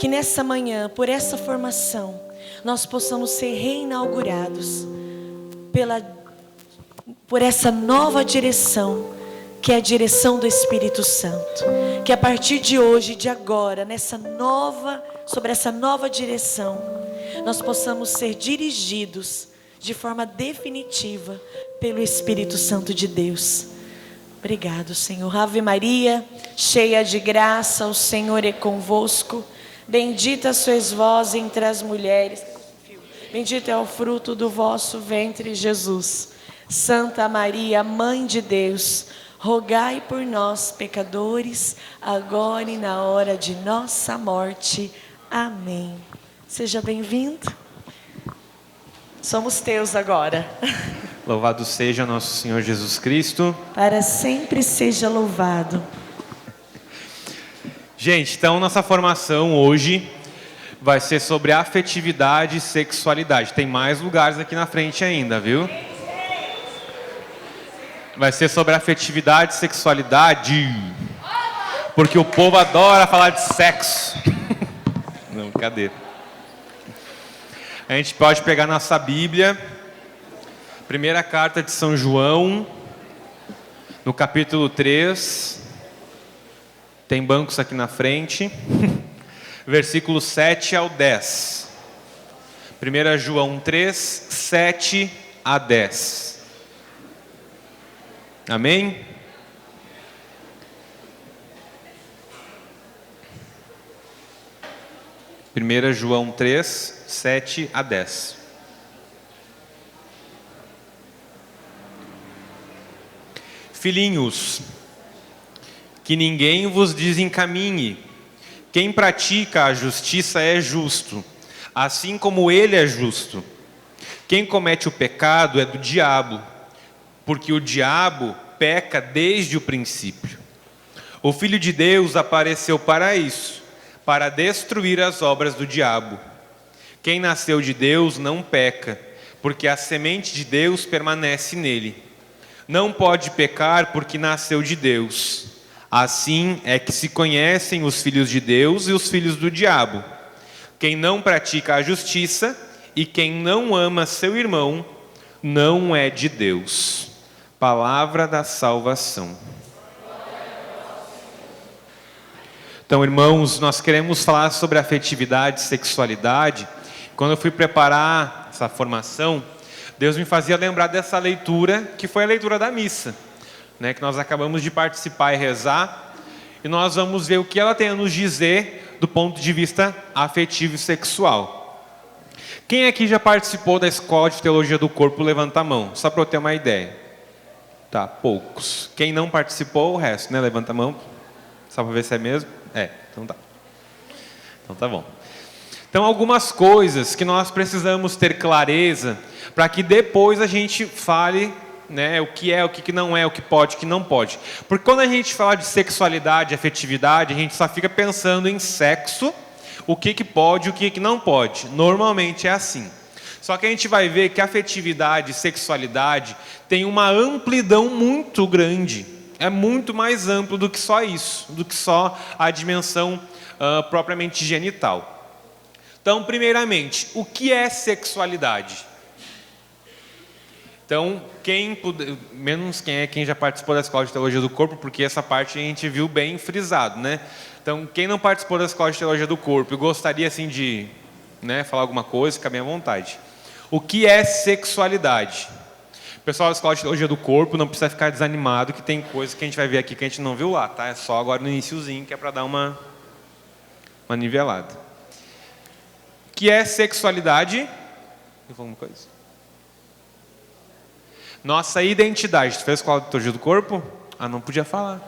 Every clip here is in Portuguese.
que nessa manhã, por essa formação, nós possamos ser reinaugurados por essa nova direção, que é a direção do Espírito Santo. Que a partir de hoje, de agora, sobre essa nova direção, nós possamos ser dirigidos de forma definitiva pelo Espírito Santo de Deus. Obrigado, Senhor. Ave Maria, cheia de graça, o Senhor é convosco. Bendita sois vós entre as mulheres. Bendito é o fruto do vosso ventre, Jesus. Santa Maria, Mãe de Deus, rogai por nós, pecadores, agora e na hora de nossa morte. Amém. Seja bem-vindo. Somos teus agora. Louvado seja nosso Senhor Jesus Cristo. Para sempre seja louvado. Gente, então nossa formação hoje vai ser sobre afetividade e sexualidade. Tem mais lugares aqui na frente ainda, viu? Vai ser sobre afetividade e sexualidade. Porque o povo adora falar de sexo. Não, cadê? A gente pode pegar nossa Bíblia, primeira carta de São João, no capítulo 3, tem bancos aqui na frente, versículo 7 ao 10. 1 João 3, 7 a 10. Amém? Primeira João 3, 7 a 10. Filhinhos, que ninguém vos desencaminhe. Quem pratica a justiça é justo, assim como ele é justo. Quem comete o pecado é do diabo, porque o diabo peca desde o princípio. O Filho de Deus apareceu para isso, para destruir as obras do diabo. Quem nasceu de Deus não peca, porque a semente de Deus permanece nele. Não pode pecar porque nasceu de Deus. Assim é que se conhecem os filhos de Deus e os filhos do diabo. Quem não pratica a justiça e quem não ama seu irmão, não é de Deus. Palavra da salvação. Então, irmãos, nós queremos falar sobre afetividade e sexualidade. Quando eu fui preparar essa formação, Deus me fazia lembrar dessa leitura, que foi a leitura da missa, né, que nós acabamos de participar e rezar, e nós vamos ver o que ela tem a nos dizer do ponto de vista afetivo e sexual. Quem aqui já participou da Escola de Teologia do Corpo, levanta a mão, só para eu ter uma ideia. Tá, poucos. Quem não participou, o resto, né? Levanta a mão, só para ver se é mesmo. Então tá. Então tá bom. Então, algumas coisas que nós precisamos ter clareza para que depois a gente fale, né, o que é, o que não é, o que pode, o que não pode. Porque quando a gente fala de sexualidade, afetividade, a gente só fica pensando em sexo, o que pode e o que não pode. Normalmente é assim. Só que a gente vai ver que afetividade e sexualidade tem uma amplidão muito grande. É muito mais amplo do que só isso, do que só a dimensão propriamente genital. Então, primeiramente, o que é sexualidade? Então, menos quem já participou da Escola de Teologia do Corpo, porque essa parte a gente viu bem frisado, né? Então, quem não participou da Escola de Teologia do Corpo e gostaria assim de, né, falar alguma coisa, fica bem à vontade. O que é sexualidade? Pessoal da Escola de Teologia do Corpo, não precisa ficar desanimado, que tem coisa que a gente vai ver aqui que a gente não viu lá, tá? É só agora no iniciozinho, que é para dar uma nivelada. O que é sexualidade? Alguma coisa? Nossa identidade. Tu fez Escola de Teologia do Corpo? Ah, não podia falar.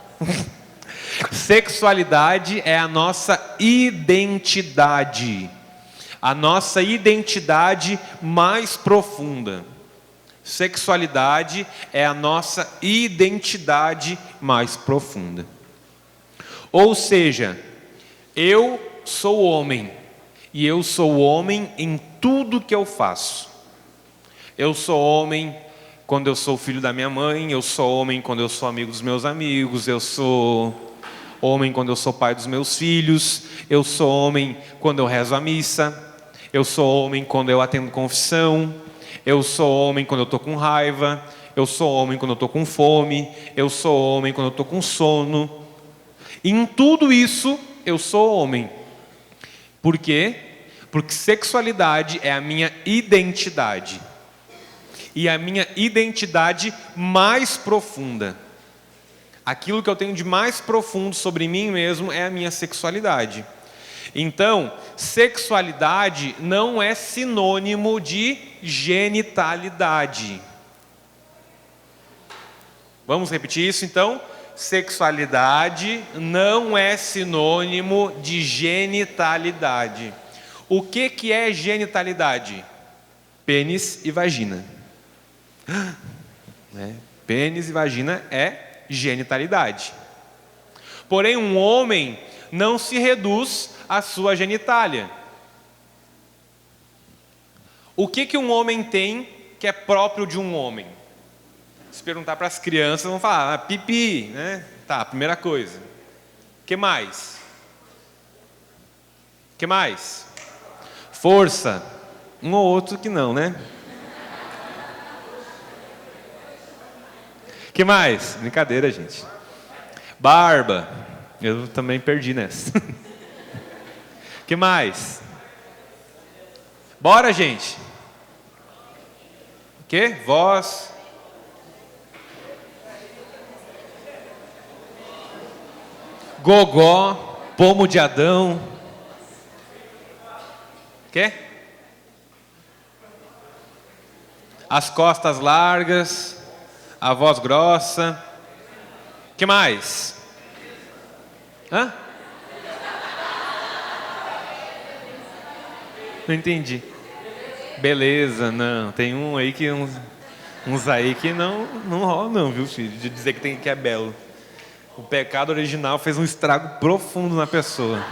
Sexualidade é a nossa identidade. A nossa identidade mais profunda. Sexualidade é a nossa identidade mais profunda. Ou seja, eu sou homem, e eu sou homem em tudo que eu faço. Eu sou homem quando eu sou filho da minha mãe, eu sou homem quando eu sou amigo dos meus amigos, eu sou homem quando eu sou pai dos meus filhos, eu sou homem quando eu rezo a missa, eu sou homem quando eu atendo confissão, eu sou homem quando eu estou com raiva, eu sou homem quando eu estou com fome, eu sou homem quando eu estou com sono. Em tudo isso eu sou homem. Por quê? Porque sexualidade é a minha identidade. E a minha identidade mais profunda. Aquilo que eu tenho de mais profundo sobre mim mesmo é a minha sexualidade. Então, sexualidade não é sinônimo de genitalidade. Vamos repetir isso então? Sexualidade não é sinônimo de genitalidade. O que é genitalidade? Pênis e vagina. Pênis e vagina é genitalidade. Porém, um homem não se reduz à sua genitália. O que um homem tem que é próprio de um homem? Se perguntar para as crianças, vão falar, pipi, né? Tá, primeira coisa. Que mais? Que mais? Força. Um ou outro que não, né? Que mais? Brincadeira, gente. Barba. Eu também perdi nessa. Que mais? Bora, gente. Que? Voz. Gogó. Pomo de Adão. Que? As costas largas. A voz grossa. Que mais? Hã? Não entendi. Beleza, não. Tem um aí que uns aí que não rola não, viu, filho? De dizer que é belo. O pecado original fez um estrago profundo na pessoa.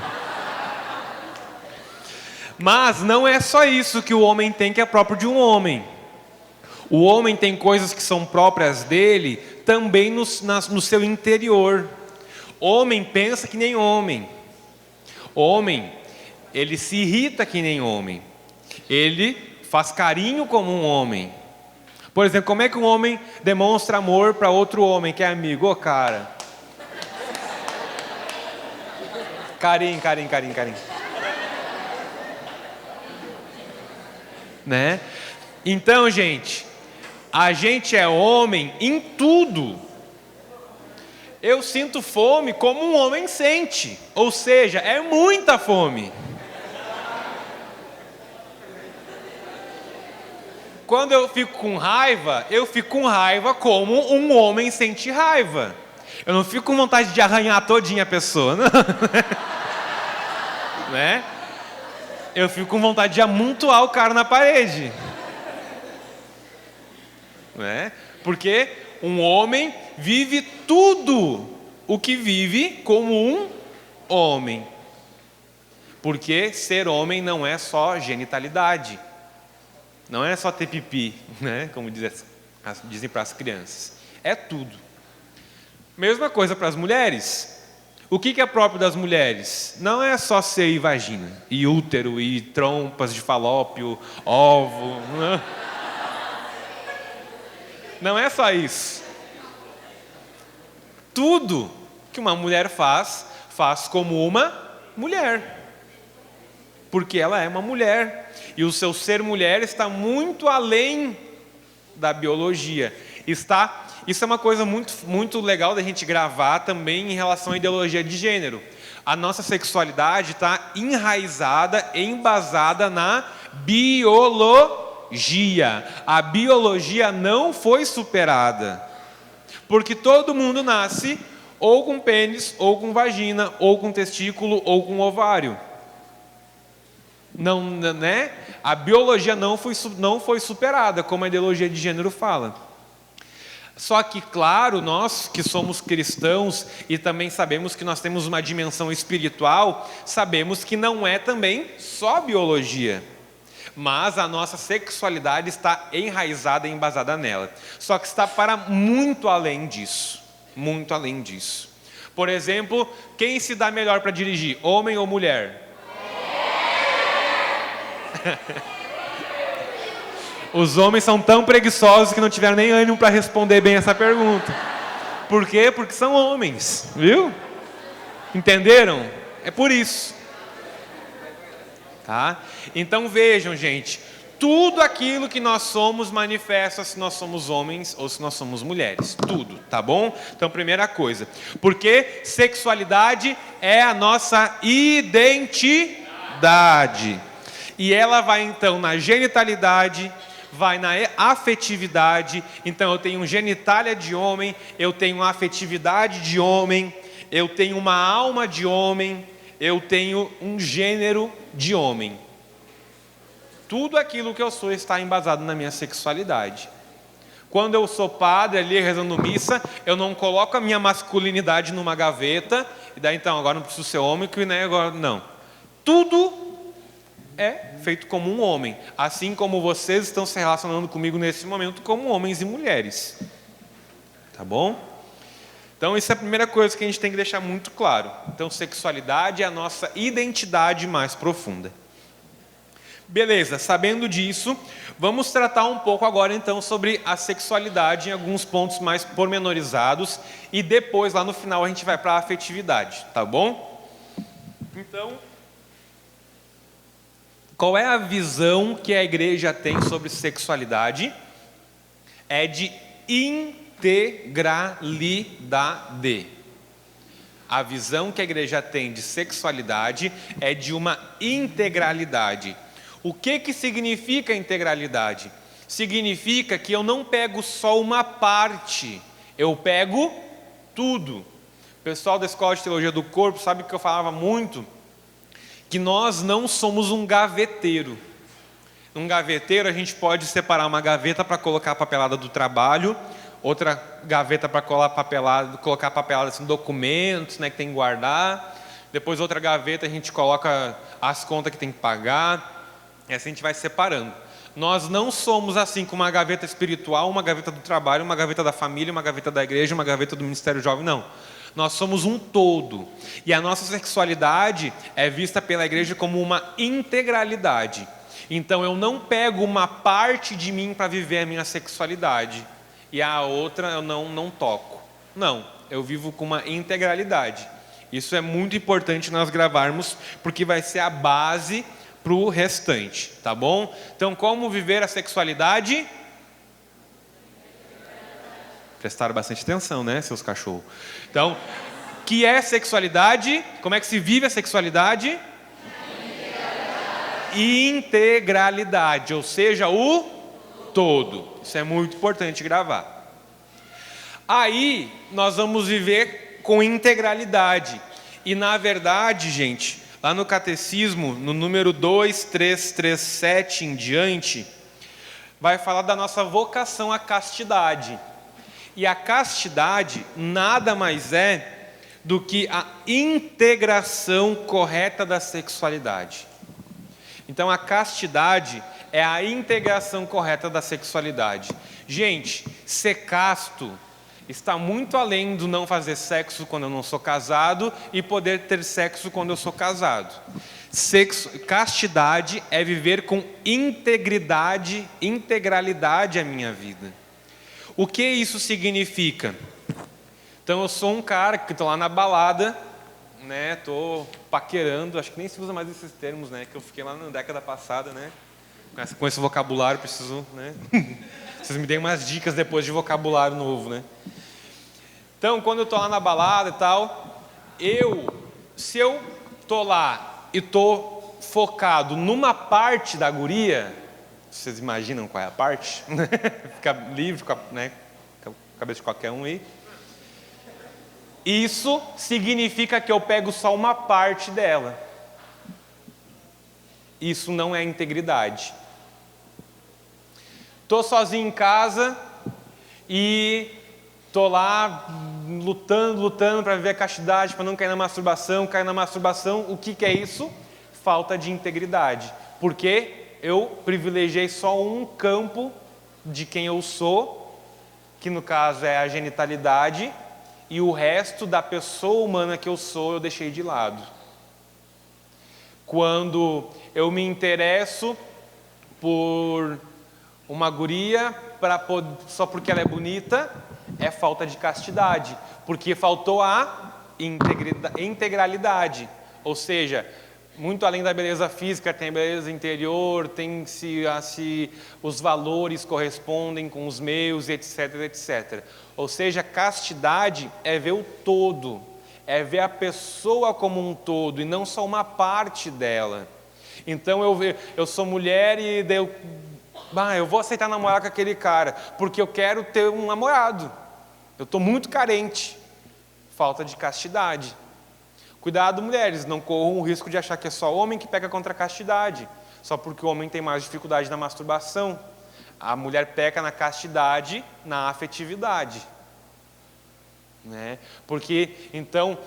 Mas não é só isso que o homem tem que é próprio de um homem. O homem tem coisas que são próprias dele também no seu interior. Homem pensa que nem homem. Homem, ele se irrita que nem homem. Ele faz carinho como um homem. Por exemplo, como é que um homem demonstra amor para outro homem que é amigo? Ô, cara. Carinho. Né? Então, gente, a gente é homem em tudo. Eu sinto fome como um homem sente, ou seja, é muita fome. Quando eu fico com raiva como um homem sente raiva. Eu não fico com vontade de arranhar todinha a pessoa, não. Né? Eu fico com vontade de amontoar o cara na parede. Né? Porque um homem vive tudo o que vive como um homem. Porque ser homem não é só genitalidade. Não é só ter pipi, né? Como dizem para as crianças. É tudo. Mesma coisa para as mulheres. O que é próprio das mulheres? Não é só ser e vagina, e útero, e trompas de falópio, ovo. Não é só isso. Tudo que uma mulher faz como uma mulher. Porque ela é uma mulher. E o seu ser mulher está muito além da biologia. Isso é uma coisa muito legal da gente gravar também em relação à ideologia de gênero. A nossa sexualidade está enraizada, embasada na biologia. A biologia não foi superada. Porque todo mundo nasce ou com pênis, ou com vagina, ou com testículo, ou com ovário. Não, né? A biologia não foi superada, como a ideologia de gênero fala. Só que, claro, nós que somos cristãos e também sabemos que nós temos uma dimensão espiritual, sabemos que não é também só biologia. Mas a nossa sexualidade está enraizada e embasada nela. Só que está para muito além disso. Muito além disso. Por exemplo, quem se dá melhor para dirigir, homem ou mulher? Os homens são tão preguiçosos que não tiveram nem ânimo para responder bem essa pergunta. Por quê? Porque são homens, viu? Entenderam? É por isso. Tá? Então vejam, gente, tudo aquilo que nós somos manifesta se nós somos homens ou se nós somos mulheres. Tudo, tá bom? Então, primeira coisa. Porque sexualidade é a nossa identidade. E ela vai então na genitalidade, vai na afetividade. Então eu tenho genitália de homem, eu tenho afetividade de homem, eu tenho uma alma de homem, eu tenho um gênero de homem. Tudo aquilo que eu sou está embasado na minha sexualidade. Quando eu sou padre ali rezando missa, eu não coloco a minha masculinidade numa gaveta e daí então agora não preciso ser homem, que né, agora não. Tudo é feito como um homem, assim como vocês estão se relacionando comigo nesse momento como homens e mulheres. Tá bom? Então, isso é a primeira coisa que a gente tem que deixar muito claro. Então, sexualidade é a nossa identidade mais profunda. Beleza, sabendo disso, vamos tratar um pouco agora então sobre a sexualidade em alguns pontos mais pormenorizados e depois, lá no final, a gente vai para a afetividade, tá bom? Então, qual é a visão que a igreja tem sobre sexualidade? É de integralidade. A visão que a igreja tem de sexualidade é de uma integralidade. O que significa integralidade? Significa que eu não pego só uma parte, eu pego tudo. O pessoal da Escola de Teologia do Corpo sabe que eu falava muito que nós não somos um gaveteiro. Um gaveteiro a gente pode separar uma gaveta para colocar a papelada do trabalho, outra gaveta para colocar papelada assim, documentos, né, que tem que guardar. Depois outra gaveta a gente coloca as contas que tem que pagar. E assim a gente vai separando. Nós não somos assim com uma gaveta espiritual, uma gaveta do trabalho, uma gaveta da família, uma gaveta da igreja, uma gaveta do Ministério Jovem, não. Nós somos um todo. E a nossa sexualidade é vista pela igreja como uma integralidade. Então eu não pego uma parte de mim para viver a minha sexualidade e a outra eu não toco. Não, eu vivo com uma integralidade. Isso é muito importante nós gravarmos, porque vai ser a base para o restante, tá bom? Então, como viver a sexualidade? Prestaram bastante atenção, né, seus cachorros? Então, que é sexualidade? Como é que se vive a sexualidade? Integralidade, ou seja, o todo. Isso é muito importante gravar. Aí, nós vamos viver com integralidade. E, na verdade, gente, lá no Catecismo, no número 2337 em diante, vai falar da nossa vocação à castidade. E a castidade nada mais é do que a integração correta da sexualidade. Então a castidade é a integração correta da sexualidade. Gente, ser casto está muito além do não fazer sexo quando eu não sou casado e poder ter sexo quando eu sou casado. Castidade é viver com integridade, integralidade a minha vida. O que isso significa? Então eu sou um cara que estou lá na balada, né? Estou paquerando, acho que nem se usa mais esses termos, né? Que eu fiquei lá na década passada, né? Com esse vocabulário, preciso, né? Vocês me deem umas dicas depois de vocabulário novo, né? Então, quando eu estou lá na balada e tal, se eu estou lá e estou focado numa parte da guria, vocês imaginam qual é a parte? Fica livre, né? Com a cabeça de qualquer um aí. Isso significa que eu pego só uma parte dela. Isso não é integridade. Estou sozinho em casa e estou lá lutando para viver a castidade, para não cair na masturbação. Cair na masturbação, o que é isso? Falta de integridade. Porque eu privilegiei só um campo de quem eu sou, que no caso é a genitalidade, e o resto da pessoa humana que eu sou eu deixei de lado. Quando eu me interesso por uma guria só porque ela é bonita, é falta de castidade, porque faltou a integralidade, ou seja, muito além da beleza física, tem a beleza interior, tem se os valores correspondem com os meus, etc, etc. Ou seja, castidade é ver o todo, é ver a pessoa como um todo e não só uma parte dela. Então eu sou mulher e eu vou aceitar namorar com aquele cara, porque eu quero ter um namorado. Eu estou muito carente. Falta de castidade. Cuidado, mulheres, não corram o risco de achar que é só homem que peca contra a castidade, só porque o homem tem mais dificuldade na masturbação. A mulher peca na castidade, na afetividade, né? Porque, então,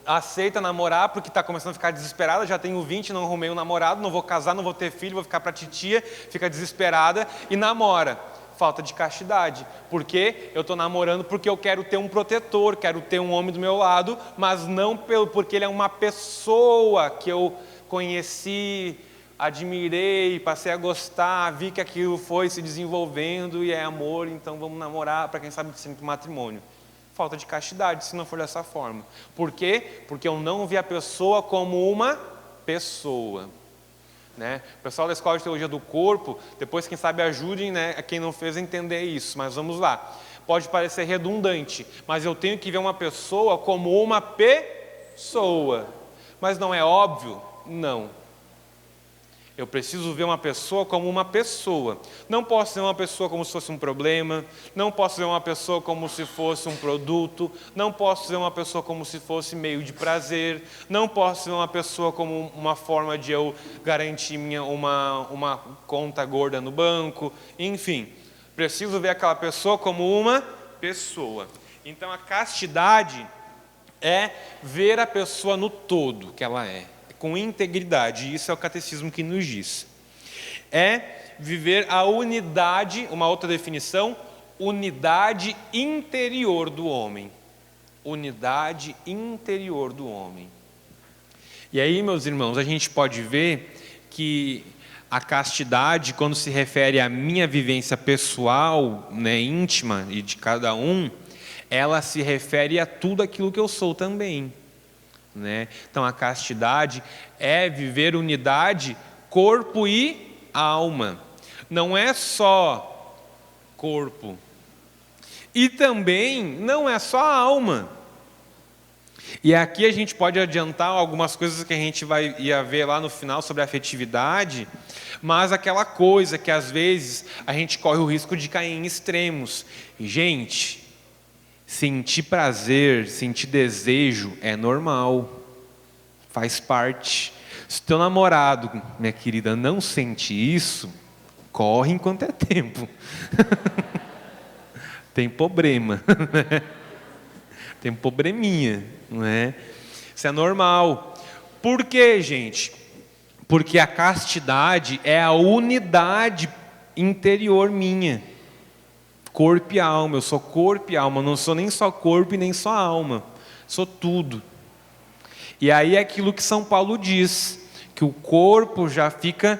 aceita namorar porque está começando a ficar desesperada, já tenho 20, não arrumei um namorado, não vou casar, não vou ter filho, vou ficar para titia, fica desesperada e namora. Falta de castidade, porque eu estou namorando porque eu quero ter um protetor, quero ter um homem do meu lado, mas não porque ele é uma pessoa que eu conheci, admirei, passei a gostar, vi que aquilo foi se desenvolvendo e é amor, então vamos namorar para quem sabe sempre matrimônio. Falta de castidade se não for dessa forma. Por quê? Porque eu não vi a pessoa como uma pessoa. Né? O pessoal da Escola de Teologia do Corpo, depois quem sabe ajudem, né, a quem não fez a entender isso, mas vamos lá. Pode parecer redundante, mas eu tenho que ver uma pessoa como uma pessoa. Mas não é óbvio? Não. Eu preciso ver uma pessoa como uma pessoa. Não posso ver uma pessoa como se fosse um problema, não posso ver uma pessoa como se fosse um produto, não posso ver uma pessoa como se fosse meio de prazer, não posso ver uma pessoa como uma forma de eu garantir uma conta gorda no banco, enfim. Preciso ver aquela pessoa como uma pessoa. Então a castidade é ver a pessoa no todo que ela é, com integridade, e isso é o catecismo que nos diz. É viver a unidade, uma outra definição, unidade interior do homem. Unidade interior do homem. E aí, meus irmãos, a gente pode ver que a castidade, quando se refere à minha vivência pessoal, né, íntima e de cada um, ela se refere a tudo aquilo que eu sou também. Né? Então a castidade é viver unidade corpo e alma, não é só corpo e também não é só alma. E aqui a gente pode adiantar algumas coisas que a gente ia ver lá no final sobre a afetividade, mas aquela coisa que às vezes a gente corre o risco de cair em extremos. E, gente, sentir prazer, sentir desejo é normal, faz parte. Se teu namorado, minha querida, não sente isso, corre enquanto é tempo. Tem problema, né? Tem um probleminha, não é? Isso é normal. Por quê, gente? Porque a castidade é a unidade interior minha. Corpo e alma, eu sou corpo e alma, não sou nem só corpo e nem só alma, sou tudo. E aí é aquilo que São Paulo diz, que o corpo já fica,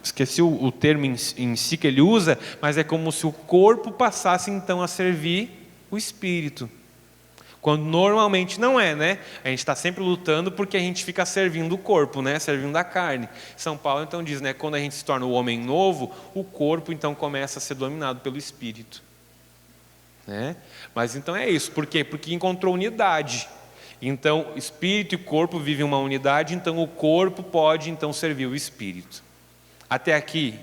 esqueci o termo em si que ele usa, mas é como se o corpo passasse então a servir o espírito, quando normalmente não é, né? A gente está sempre lutando porque a gente fica servindo o corpo, né? Servindo a carne. São Paulo então diz, né? Quando a gente se torna o homem novo, o corpo então começa a ser dominado pelo espírito, né? Mas então é isso, por quê? Porque encontrou unidade. Então espírito e corpo vivem uma unidade, então o corpo pode então servir o espírito. Até aqui,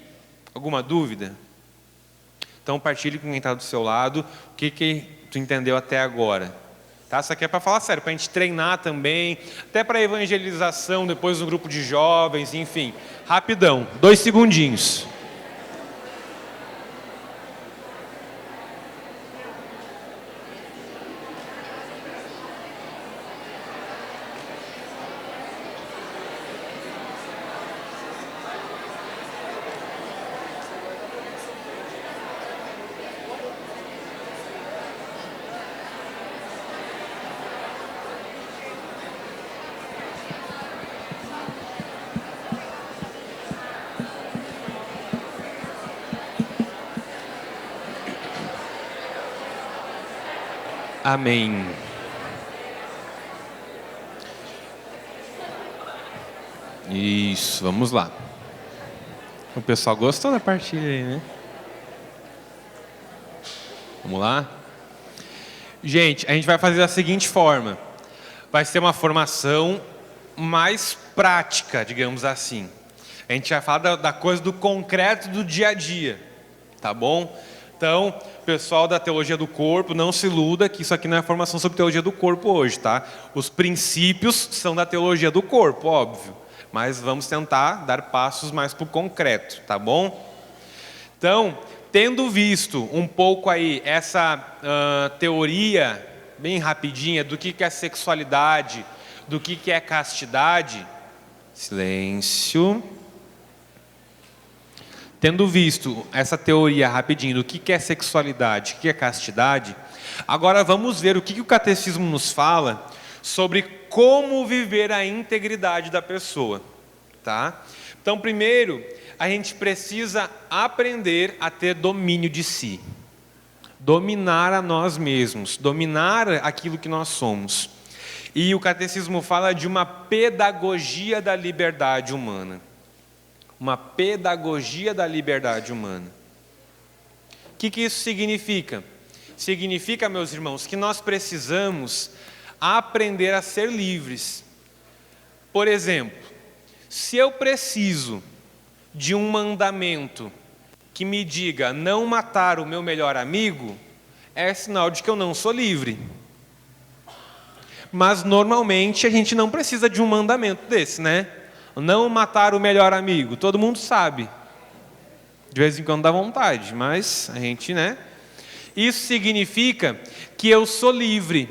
alguma dúvida? Então partilhe com quem está do seu lado o que tu entendeu até agora. Tá? Isso aqui é para falar sério, para a gente treinar também, até para evangelização, depois no grupo de jovens, enfim. Rapidão, 2 segundinhos. Amém. Isso, vamos lá. O pessoal gostou da partilha aí, né? Vamos lá? Gente, a gente vai fazer da seguinte forma. Vai ser uma formação mais prática, digamos assim. A gente vai falar da coisa do concreto do dia a dia, tá bom? Então, pessoal da teologia do corpo, não se iluda que isso aqui não é formação sobre teologia do corpo hoje, tá? Os princípios são da teologia do corpo, óbvio. Mas vamos tentar dar passos mais para o concreto, tá bom? Então, tendo visto um pouco aí essa teoria bem rapidinha do que é sexualidade, do que é castidade, silêncio. Tendo visto essa teoria rapidinho do que é sexualidade, o que é castidade, agora vamos ver o que o catecismo nos fala sobre como viver a integridade da pessoa, tá? Então, primeiro, a gente precisa aprender a ter domínio de si, dominar a nós mesmos, dominar aquilo que nós somos. E o catecismo fala de uma pedagogia da liberdade humana. Uma pedagogia da liberdade humana. O que isso significa? Significa, meus irmãos, que nós precisamos aprender a ser livres. Por exemplo, se eu preciso de um mandamento que me diga não matar o meu melhor amigo, é sinal de que eu não sou livre. Mas normalmente a gente não precisa de um mandamento desse, né? Não matar o melhor amigo, todo mundo sabe. De vez em quando dá vontade, mas a gente, né? Isso significa que eu sou livre.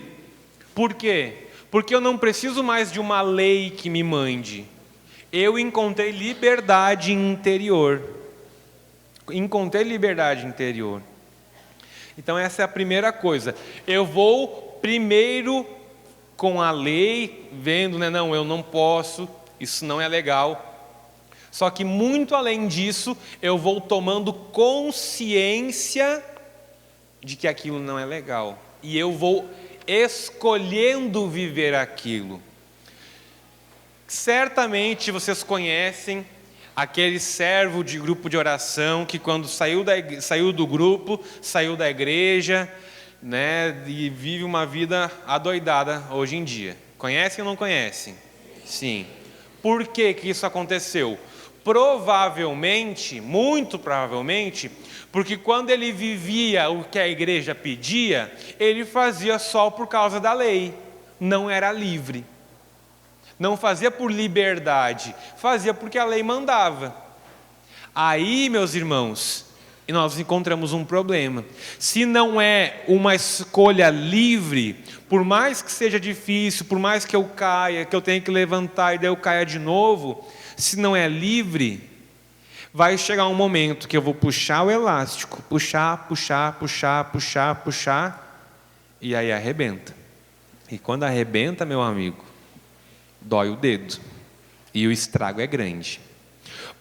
Por quê? Porque eu não preciso mais de uma lei que me mande. Eu encontrei liberdade interior. Encontrei liberdade interior. Então essa é a primeira coisa. Eu vou primeiro com a lei, vendo, né? Não, eu não posso, isso não é legal. Só que muito além disso, eu vou tomando consciência de que aquilo não é legal. E eu vou escolhendo viver aquilo. Certamente vocês conhecem aquele servo de grupo de oração que quando saiu do grupo, saiu da igreja, né, e vive uma vida adoidada hoje em dia. Conhecem ou não conhecem? Sim. Por que isso aconteceu? Provavelmente, muito provavelmente, porque quando ele vivia o que a igreja pedia, ele fazia só por causa da lei, não era livre. Não fazia por liberdade, fazia porque a lei mandava. Aí, meus irmãos, nós encontramos um problema. Se não é uma escolha livre, por mais que seja difícil, por mais que eu caia, que eu tenha que levantar e daí eu caia de novo, se não é livre, vai chegar um momento que eu vou puxar o elástico, puxar, e aí arrebenta. E quando arrebenta, meu amigo, dói o dedo, e o estrago é grande.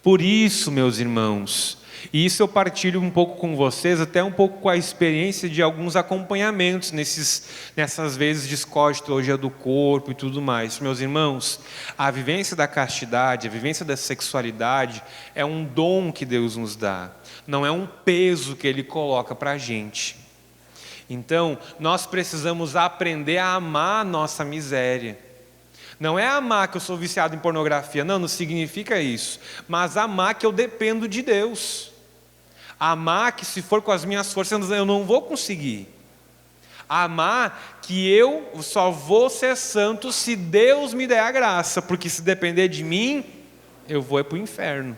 Por isso, meus irmãos, e isso eu partilho um pouco com vocês, até um pouco com a experiência de alguns acompanhamentos nessas vezes de escola de teologia do corpo e tudo mais. Meus irmãos, a vivência da castidade, a vivência da sexualidade é um dom que Deus nos dá, não é um peso que Ele coloca para a gente. Então, nós precisamos aprender a amar a nossa miséria. Não é amar que eu sou viciado em pornografia, não significa isso. Mas amar que eu dependo de Deus. Amar que se for com as minhas forças eu não vou conseguir. Amar que eu só vou ser santo se Deus me der a graça, porque se depender de mim, eu vou para o inferno.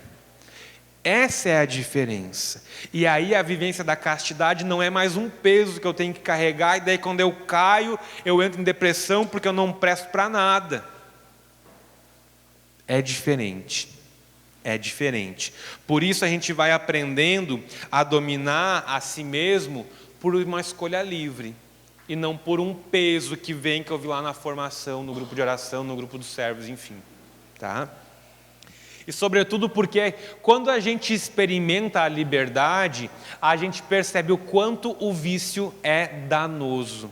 Essa é a diferença. E aí a vivência da castidade não é mais um peso que eu tenho que carregar, e daí quando eu caio, eu entro em depressão porque eu não presto para nada. É diferente. É diferente. Por isso a gente vai aprendendo a dominar a si mesmo por uma escolha livre. E não por um peso que vem, que eu vi lá na formação, no grupo de oração, no grupo dos servos, enfim. Tá? E sobretudo porque quando a gente experimenta a liberdade, a gente percebe o quanto o vício é danoso.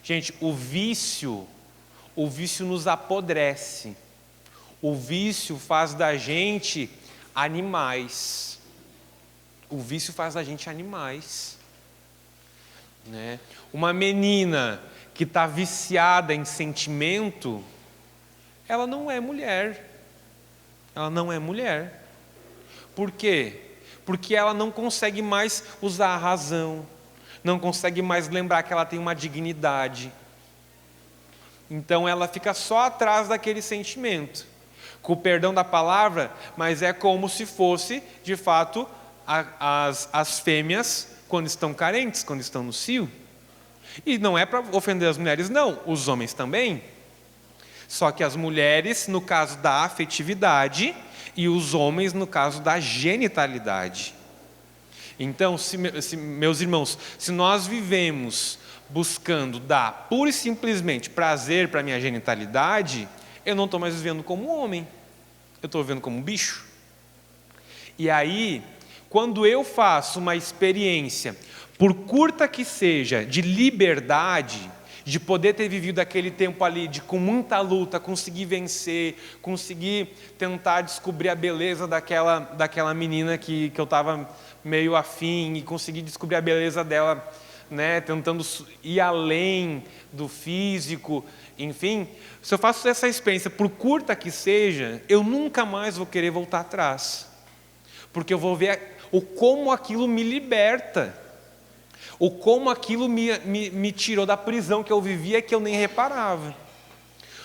Gente, o vício nos apodrece. O vício faz da gente animais. O vício faz da gente animais. Né? Uma menina que está viciada em sentimento, ela não é mulher. Ela não é mulher. Por quê? Porque ela não consegue mais usar a razão, não consegue mais lembrar que ela tem uma dignidade. Então ela fica só atrás daquele sentimento, com o perdão da palavra, mas é como se fosse, de fato, as fêmeas quando estão carentes, quando estão no cio. E não é para ofender as mulheres, não, os homens também. Só que as mulheres, no caso da afetividade, e os homens, no caso da genitalidade. Então, meus irmãos, se nós vivemos buscando dar pura e simplesmente prazer para a minha genitalidade, eu não estou mais vivendo como homem, eu estou vivendo como um bicho. E aí, quando eu faço uma experiência, por curta que seja, de liberdade, de poder ter vivido aquele tempo ali, de com muita luta, conseguir vencer, conseguir tentar descobrir a beleza daquela menina que eu estava meio afim, e conseguir descobrir a beleza dela, né, tentando ir além do físico, enfim, se eu faço essa experiência, por curta que seja, eu nunca mais vou querer voltar atrás, porque eu vou ver como aquilo me liberta, ou como aquilo me tirou da prisão que eu vivia, que eu nem reparava.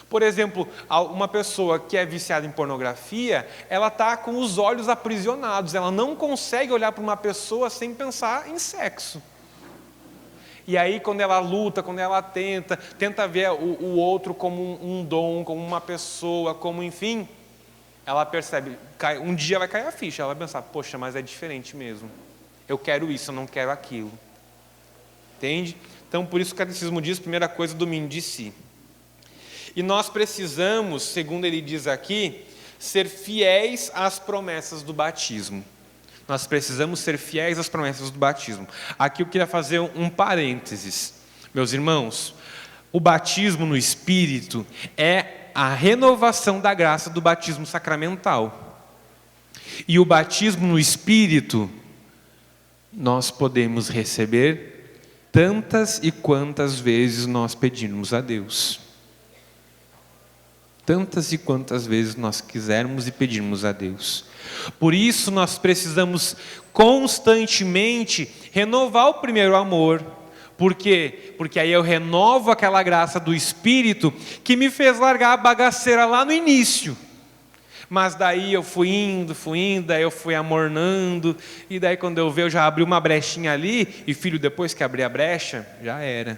Por exemplo, uma pessoa que é viciada em pornografia, ela está com os olhos aprisionados, ela não consegue olhar para uma pessoa sem pensar em sexo. E aí, quando ela luta, quando ela tenta ver o outro como um dom, como uma pessoa, como enfim, ela percebe, um dia vai cair a ficha, ela vai pensar, poxa, mas é diferente mesmo, eu quero isso, eu não quero aquilo. Entende? Então, por isso o catecismo diz, primeira coisa, domínio de si. E nós precisamos, segundo ele diz aqui, ser fiéis às promessas do batismo. Nós precisamos ser fiéis às promessas do batismo. Aqui eu queria fazer um parênteses. Meus irmãos, o batismo no Espírito é a renovação da graça do batismo sacramental. E o batismo no Espírito, nós podemos receber tantas e quantas vezes nós pedirmos a Deus. Tantas e quantas vezes nós quisermos e pedirmos a Deus. Por isso nós precisamos constantemente renovar o primeiro amor. Por quê? Porque aí eu renovo aquela graça do Espírito que me fez largar a bagaceira lá no início. Mas daí eu fui indo, daí eu fui amornando, e daí quando eu vi, eu já abri uma brechinha ali, e filho, depois que abri a brecha, já era.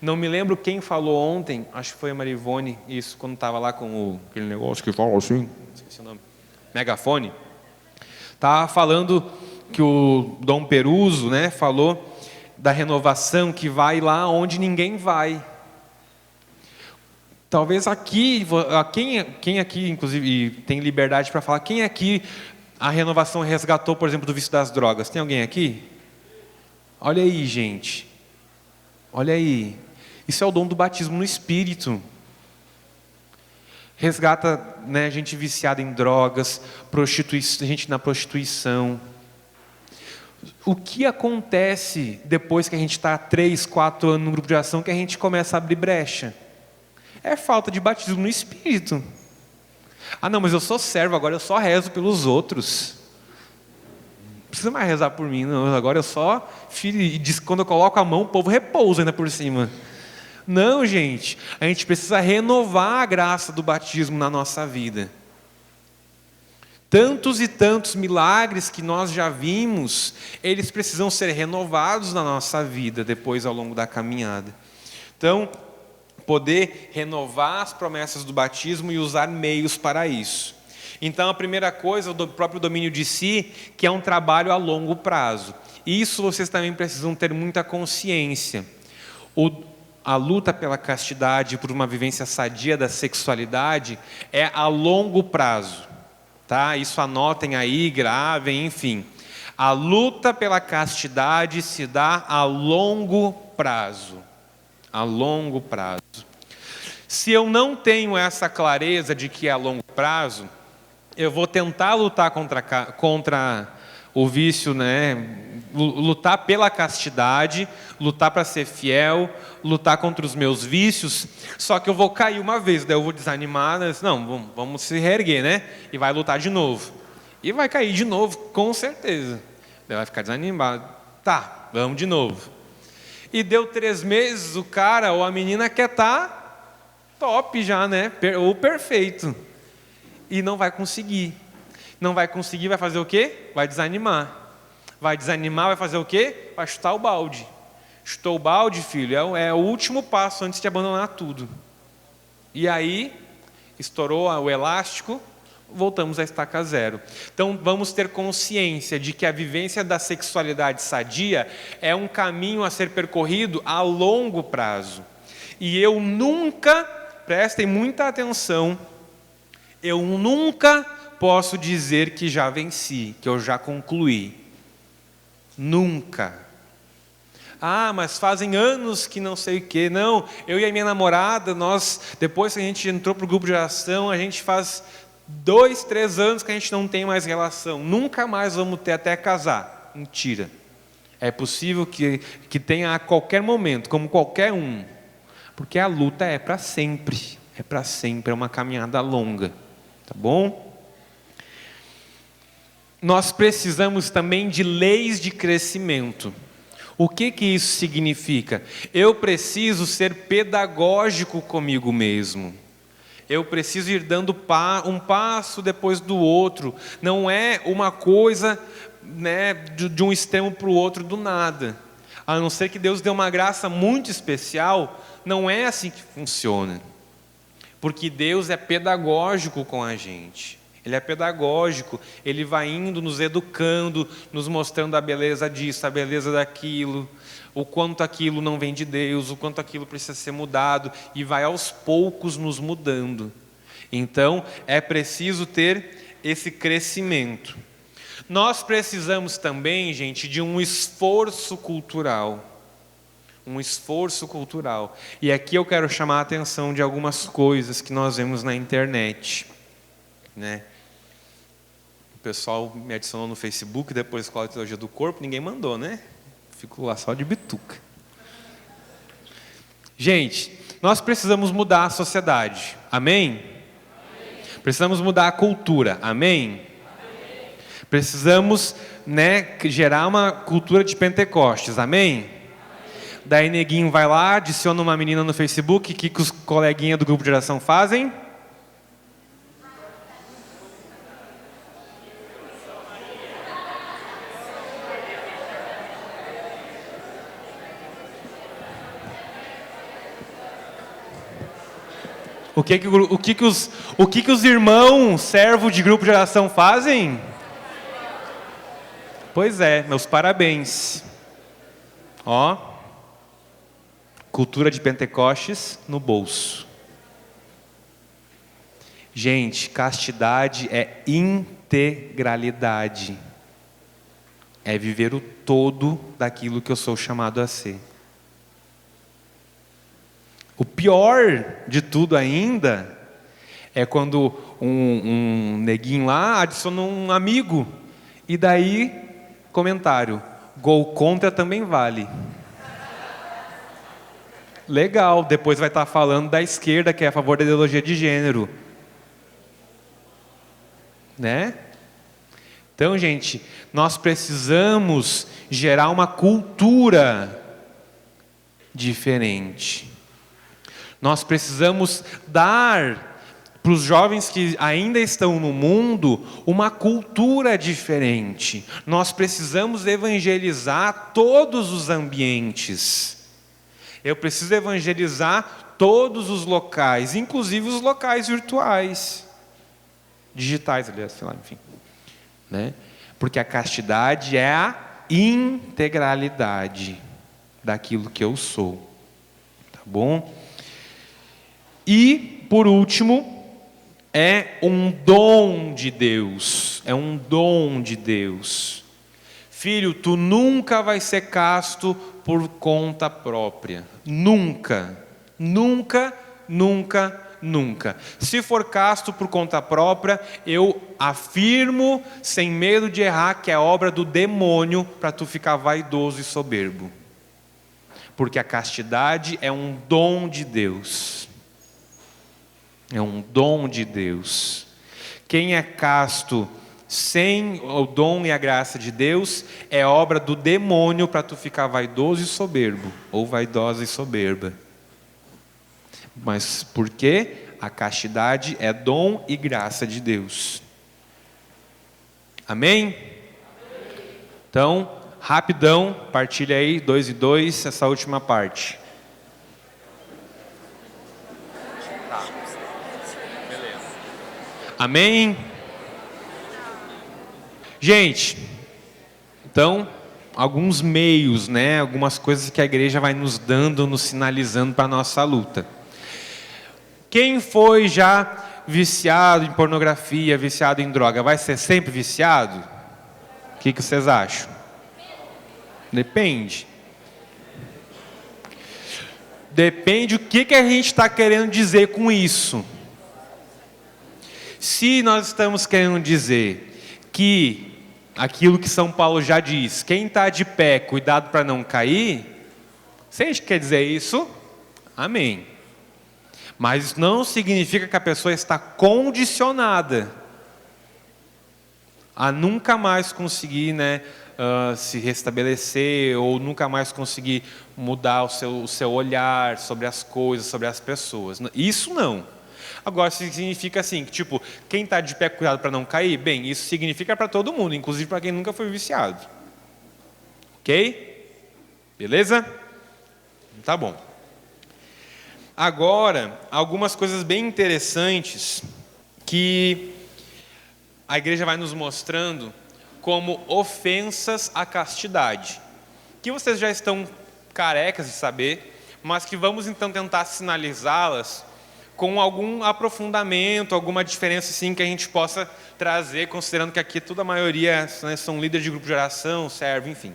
Não me lembro quem falou ontem, acho que foi a Marivone, isso, quando estava lá com aquele negócio que fala assim, esqueci o nome, megafone, estava falando que o Dom Peruso, né, falou da renovação que vai lá onde ninguém vai. Talvez aqui, quem aqui, inclusive, tem liberdade para falar, quem aqui a renovação resgatou, por exemplo, do vício das drogas? Tem alguém aqui? Olha aí, gente. Olha aí. Isso é o dom do batismo no Espírito. Resgata, né, gente viciada em drogas, gente na prostituição. O que acontece depois que a gente está 3, 4 anos no grupo de ação, que a gente começa a abrir brecha? É falta de batismo no Espírito. Ah, não, mas eu sou servo, agora eu só rezo pelos outros. Não precisa mais rezar por mim, não. Agora eu só filho, e diz, quando eu coloco a mão, o povo repousa ainda por cima. Não, gente, a gente precisa renovar a graça do batismo na nossa vida. Tantos e tantos milagres que nós já vimos, eles precisam ser renovados na nossa vida depois ao longo da caminhada. Então, poder renovar as promessas do batismo e usar meios para isso. Então, a primeira coisa, o próprio domínio de si, que é um trabalho a longo prazo. Isso vocês também precisam ter muita consciência. A luta pela castidade, por uma vivência sadia da sexualidade, é a longo prazo. Tá? Isso anotem aí, gravem, enfim. A luta pela castidade se dá a longo prazo. A longo prazo. Se eu não tenho essa clareza de que é a longo prazo, eu vou tentar lutar contra o vício, né? Lutar pela castidade, lutar para ser fiel, lutar contra os meus vícios, só que eu vou cair uma vez, daí eu vou desanimar, né? Não, vamos se reerguer, né? E vai lutar de novo. E vai cair de novo, com certeza. Daí vai ficar desanimado. Tá, vamos de novo. E deu 3 meses, o cara ou a menina quer estar top já, né? Ou perfeito. E não vai conseguir. Não vai conseguir, vai fazer o quê? Vai desanimar. Vai desanimar, vai fazer o quê? Vai chutar o balde. Chutou o balde, filho, é o último passo antes de abandonar tudo. E aí, estourou o elástico, voltamos à estaca zero. Então, vamos ter consciência de que a vivência da sexualidade sadia é um caminho a ser percorrido a longo prazo. E eu nunca, prestem muita atenção, eu nunca posso dizer que já venci, que eu já concluí. Nunca. Ah, mas fazem anos que não sei o quê. Não, eu e a minha namorada, depois que a gente entrou para o grupo de oração, a gente faz 2, 3 anos que a gente não tem mais relação. Nunca mais vamos ter até casar. Mentira. É possível que tenha a qualquer momento, como qualquer um. Porque a luta é para sempre. É para sempre, é uma caminhada longa. Tá bom? Nós precisamos também de leis de crescimento. O que isso significa? Eu preciso ser pedagógico comigo mesmo. Eu preciso ir dando um passo depois do outro. Não é uma coisa, né, de um extremo para o outro do nada. A não ser que Deus dê uma graça muito especial, não é assim que funciona. Porque Deus é pedagógico com a gente. Ele é pedagógico, Ele vai indo, nos educando, nos mostrando a beleza disso, a beleza daquilo, o quanto aquilo não vem de Deus, o quanto aquilo precisa ser mudado, e vai aos poucos nos mudando. Então, é preciso ter esse crescimento. Nós precisamos também, gente, de um esforço cultural. Um esforço cultural. E aqui eu quero chamar a atenção de algumas coisas que nós vemos na internet, né? O pessoal me adicionou no Facebook, depois da Escola de Teologia do Corpo, ninguém mandou, né? Fico lá só de bituca. Gente, nós precisamos mudar a sociedade, amém? Amém. Precisamos mudar a cultura, amém? Amém. Precisamos, né, gerar uma cultura de Pentecostes, amém? Amém? Daí neguinho vai lá, adiciona uma menina no Facebook, o que os coleguinhas do grupo de oração fazem? O que os irmãos servos de grupo de oração fazem? Pois é, meus parabéns. Ó, cultura de Pentecostes no bolso. Gente, castidade é integralidade. É viver o todo daquilo que eu sou chamado a ser. O pior de tudo ainda é quando um neguinho lá adiciona um amigo e daí, comentário, gol contra também vale. Legal, depois vai estar falando da esquerda que é a favor da ideologia de gênero. Né? Então, gente, nós precisamos gerar uma cultura diferente. Nós precisamos dar para os jovens que ainda estão no mundo uma cultura diferente. Nós precisamos evangelizar todos os ambientes. Eu preciso evangelizar todos os locais, inclusive os locais virtuais. Digitais, aliás, sei lá, enfim. Né? Porque a castidade é a integralidade daquilo que eu sou. Tá bom? E, por último, é um dom de Deus. É um dom de Deus. Filho, tu nunca vai ser casto por conta própria. Nunca, nunca, nunca, nunca. Se for casto por conta própria, eu afirmo, sem medo de errar, que é obra do demônio para tu ficar vaidoso e soberbo. Porque a castidade é um dom de Deus. É um dom de Deus. Quem é casto sem o dom e a graça de Deus é obra do demônio para tu ficar vaidoso e soberbo, ou vaidosa e soberba. Mas por quê? A castidade é dom e graça de Deus. Amém? Então, rapidão, partilha aí, 2 e 2, essa última parte. Amém? Gente, então, alguns meios, né? Algumas coisas que a igreja vai nos dando, nos sinalizando para a nossa luta. Quem foi já viciado em pornografia, viciado em droga, vai ser sempre viciado? O que vocês acham? Depende. Depende o que a gente está querendo dizer com isso. Se nós estamos querendo dizer que aquilo que São Paulo já diz, quem está de pé, cuidado para não cair, se a gente quer dizer isso, amém. Mas não significa que a pessoa está condicionada a nunca mais conseguir, né, se restabelecer, ou nunca mais conseguir mudar o seu olhar sobre as coisas, sobre as pessoas. Isso não. Agora, significa assim, que tipo, quem está de pé, cuidado para não cair, bem, isso significa para todo mundo, inclusive para quem nunca foi viciado. Ok? Beleza? Tá bom. Agora, algumas coisas bem interessantes que a igreja vai nos mostrando como ofensas à castidade, que vocês já estão carecas de saber, mas que vamos então tentar sinalizá-las com algum aprofundamento, alguma diferença assim que a gente possa trazer, considerando que aqui toda a maioria, né, são líderes de grupo de oração, serve, enfim.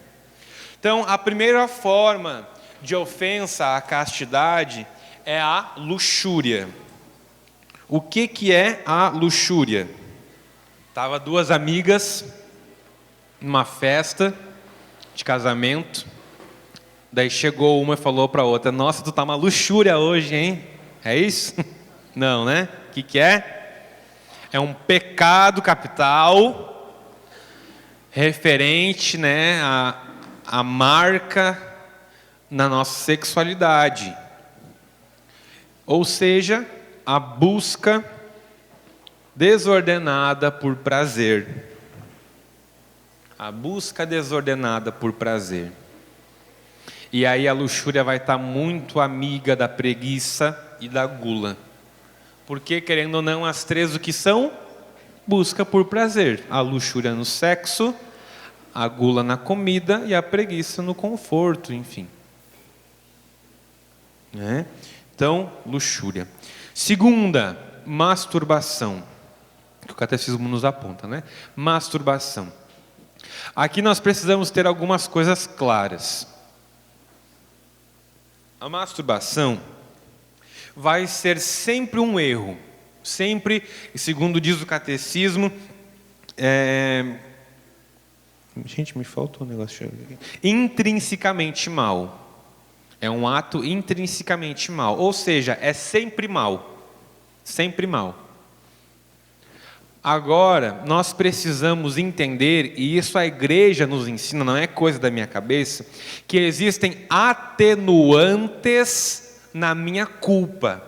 Então, a primeira forma de ofensa à castidade é a luxúria. O que é a luxúria? Tava duas amigas numa festa de casamento, daí chegou uma e falou para a outra: nossa, tu tá uma luxúria hoje, hein? É isso? Não, né? O que é? É um pecado capital referente, né, a marca na nossa sexualidade. Ou seja, a busca desordenada por prazer. A busca desordenada por prazer. E aí a luxúria vai estar muito amiga da preguiça e da gula. Porque, querendo ou não, as três o que são? Busca por prazer. A luxúria no sexo, a gula na comida e a preguiça no conforto, enfim. Né? Então, luxúria. Segunda, masturbação. Que o catecismo nos aponta, né? Masturbação. Aqui nós precisamos ter algumas coisas claras. A masturbação vai ser sempre um erro. Sempre, segundo diz o catecismo, gente, me faltou um negócio aqui. Intrinsecamente mal. É um ato intrinsecamente mal. Ou seja, é sempre mal. Sempre mal. Agora, nós precisamos entender, e isso a igreja nos ensina, não é coisa da minha cabeça, que existem atenuantes na minha culpa.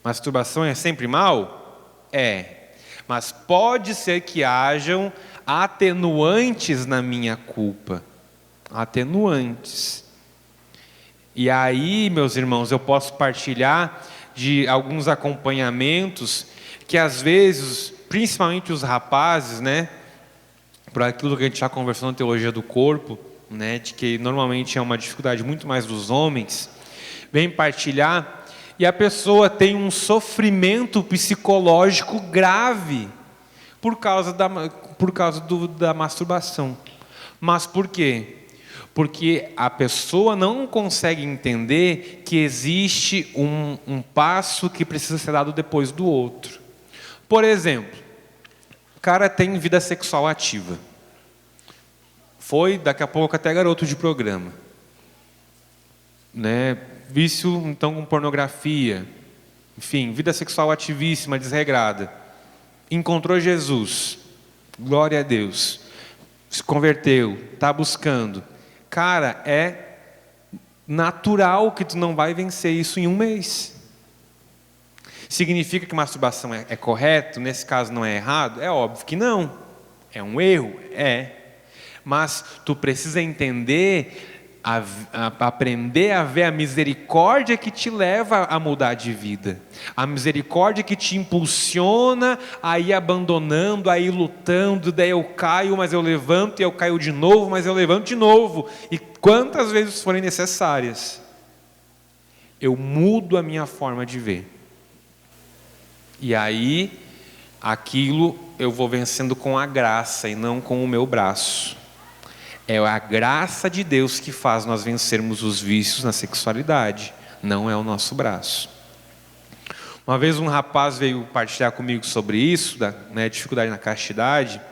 Masturbação é sempre mal? É. Mas pode ser que hajam atenuantes na minha culpa. Atenuantes. E aí, meus irmãos, eu posso partilhar de alguns acompanhamentos que às vezes, principalmente os rapazes, né, por aquilo que a gente já conversou na teologia do corpo, né, de que normalmente é uma dificuldade muito mais dos homens, vem partilhar e a pessoa tem um sofrimento psicológico grave por causa da masturbação. Mas por quê? Porque a pessoa não consegue entender que existe um passo que precisa ser dado depois do outro. Por exemplo, o cara tem vida sexual ativa. Foi, daqui a pouco, até garoto de programa. Né? Vício, então, com pornografia. Enfim, vida sexual ativíssima, desregrada. Encontrou Jesus. Glória a Deus. Se converteu, está buscando. Cara, é natural que tu não vai vencer isso em um mês. Significa que masturbação é correto? Nesse caso não é errado? É óbvio que não. É um erro? É. Mas tu precisa entender, aprender a ver a misericórdia que te leva a mudar de vida. A misericórdia que te impulsiona a ir abandonando, a ir lutando. Daí eu caio, mas eu levanto, e eu caio de novo, mas eu levanto de novo. E quantas vezes forem necessárias, eu mudo a minha forma de ver. E aí, aquilo eu vou vencendo com a graça e não com o meu braço. É a graça de Deus que faz nós vencermos os vícios na sexualidade, não é o nosso braço. Uma vez um rapaz veio partilhar comigo sobre isso, dificuldade na castidade.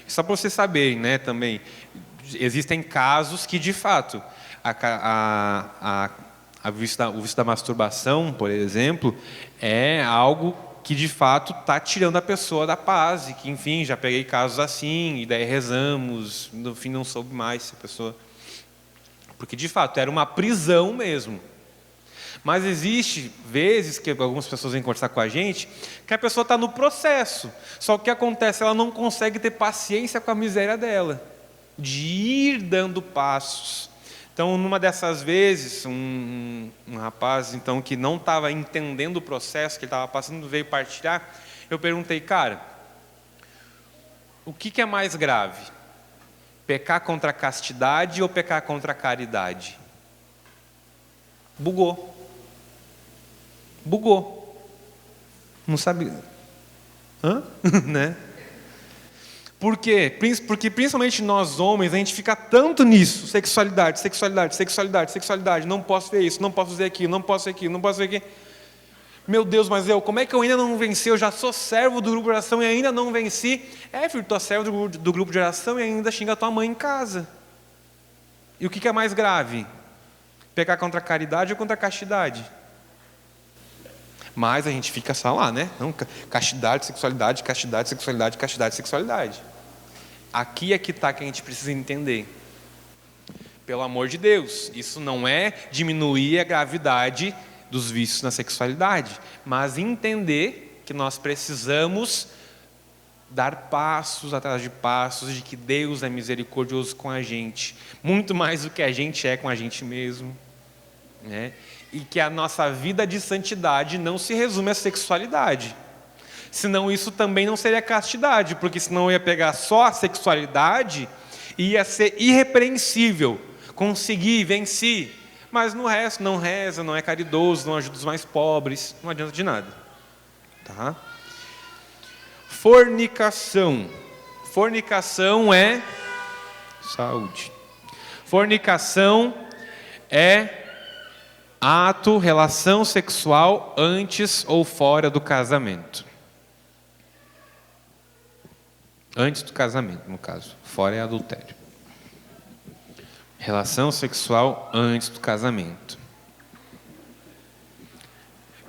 Só para vocês saberem, também, existem casos que, de fato, o vício da masturbação, por exemplo, é algo que de fato está tirando a pessoa da paz, e que, enfim, já peguei casos assim, e daí rezamos, no fim não soube mais se a pessoa... Porque de fato era uma prisão mesmo. Mas existe vezes que algumas pessoas vêm conversar com a gente, que a pessoa está no processo, só que o que acontece, ela não consegue ter paciência com a miséria dela, de ir dando passos. Então, numa dessas vezes, um rapaz então, que não estava entendendo o processo que ele estava passando, veio partilhar. Eu perguntei, cara, o que é mais grave? Pecar contra a castidade ou pecar contra a caridade? Bugou. Não sabe... Hã? Né? Por quê? Porque principalmente nós homens, a gente fica tanto nisso, sexualidade, não posso ver isso, não posso fazer aquilo, não posso ver aquilo, não posso ver aquilo. Meu Deus, mas como é que eu ainda não venci? Eu já sou servo do grupo de oração e ainda não venci. Filho, tu é servo do grupo de oração e ainda xinga a tua mãe em casa. E o que é mais grave? Pecar contra a caridade ou contra a castidade? Mas a gente fica só lá, né? Não, castidade, sexualidade, castidade, sexualidade, castidade, sexualidade. Aqui é que está que a gente precisa entender. Pelo amor de Deus, isso não é diminuir a gravidade dos vícios na sexualidade, mas entender que nós precisamos dar passos atrás de passos, de que Deus é misericordioso com a gente, muito mais do que a gente é com a gente mesmo, né? E que a nossa vida de santidade não se resume à sexualidade. Senão isso também não seria castidade, porque senão eu ia pegar só a sexualidade e ia ser irrepreensível, conseguir, venci, mas no resto não reza, não é caridoso, não ajuda os mais pobres, não adianta de nada. Tá? Fornicação. Fornicação é saúde. Fornicação é ato, relação sexual antes ou fora do casamento. Antes do casamento, no caso. Fora é adultério. Relação sexual antes do casamento.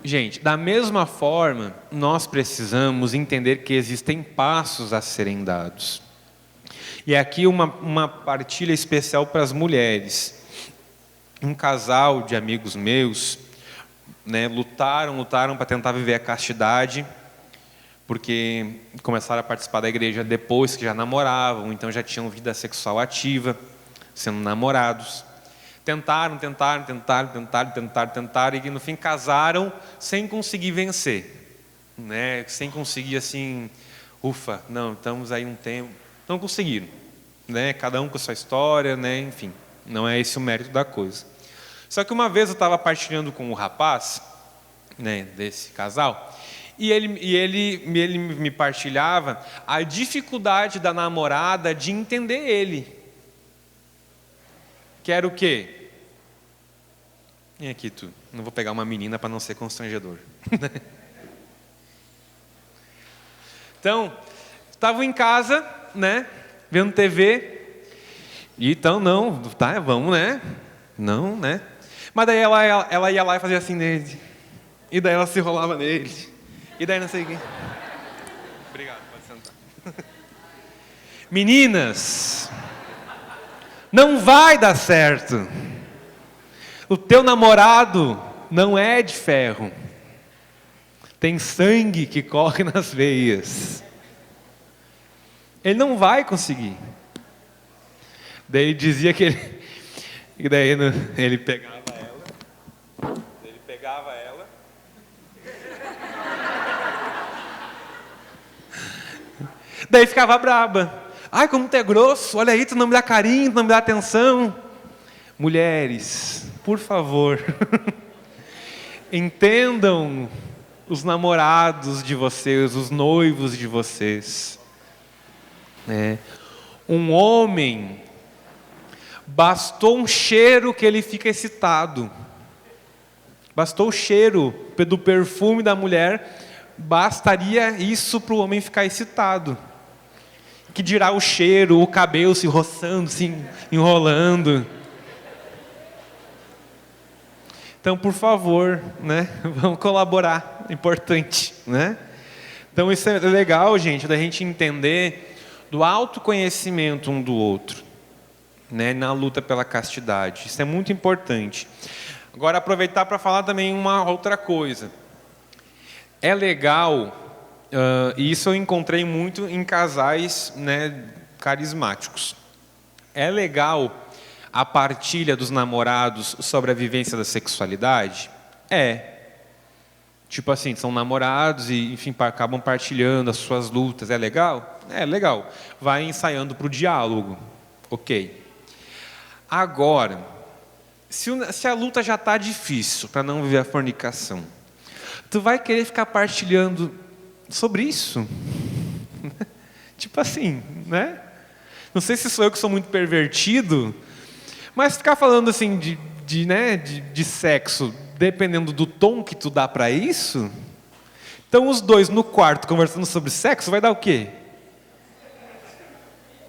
Gente, da mesma forma, nós precisamos entender que existem passos a serem dados. E aqui uma partilha especial para as mulheres. Um casal de amigos meus, lutaram para tentar viver a castidade, porque começaram a participar da igreja depois que já namoravam, então já tinham vida sexual ativa, sendo namorados. Tentaram, e no fim casaram sem conseguir vencer, sem conseguir assim, não, estamos aí um tempo, não conseguiram, cada um com a sua história, enfim. Não é esse o mérito da coisa. Só que uma vez eu estava partilhando com o rapaz, desse casal, e ele me partilhava a dificuldade da namorada de entender ele. quer o quê? Vem aqui tu. Não vou pegar uma menina para não ser constrangedor. Então, estavam em casa, né? Vendo TV. E então, não, tá, vamos, né? Não, né? Mas daí ela ia lá e fazia assim nele. E daí ela se enrolava nele. E daí não sei o quê. Obrigado, pode sentar. Meninas, não vai dar certo. O teu namorado não é de ferro. Tem sangue que corre nas veias. Ele não vai conseguir. Daí ele dizia que ele... E daí ele pegava ela. Ele pegava ela. Daí ficava braba. Ai, como tu é grosso. Olha aí, tu não me dá carinho, tu não me dá atenção. Mulheres, por favor, entendam os namorados de vocês, os noivos de vocês. Um homem, bastou um cheiro que ele fica excitado. Bastou o cheiro do perfume da mulher, bastaria isso para o homem ficar excitado. Que dirá o cheiro, o cabelo se roçando, se enrolando. Então, por favor, né, vamos colaborar, é importante, né? Então, isso é legal, gente, da gente entender do autoconhecimento um do outro, né, na luta pela castidade. Isso é muito importante. Agora, aproveitar para falar também uma outra coisa. É legal, e isso eu encontrei muito em casais, né, carismáticos. É legal a partilha dos namorados sobre a vivência da sexualidade? Tipo assim, são namorados e, enfim, acabam partilhando as suas lutas. É legal? É legal. Vai ensaiando para o diálogo. Ok. Agora, se a luta já está difícil para não viver a fornicação, tu vai querer ficar partilhando sobre isso? Tipo assim, né? Não sei se sou eu que sou muito pervertido, mas ficar falando assim de sexo, dependendo do tom que tu dá para isso, então os dois no quarto conversando sobre sexo, vai dar o quê?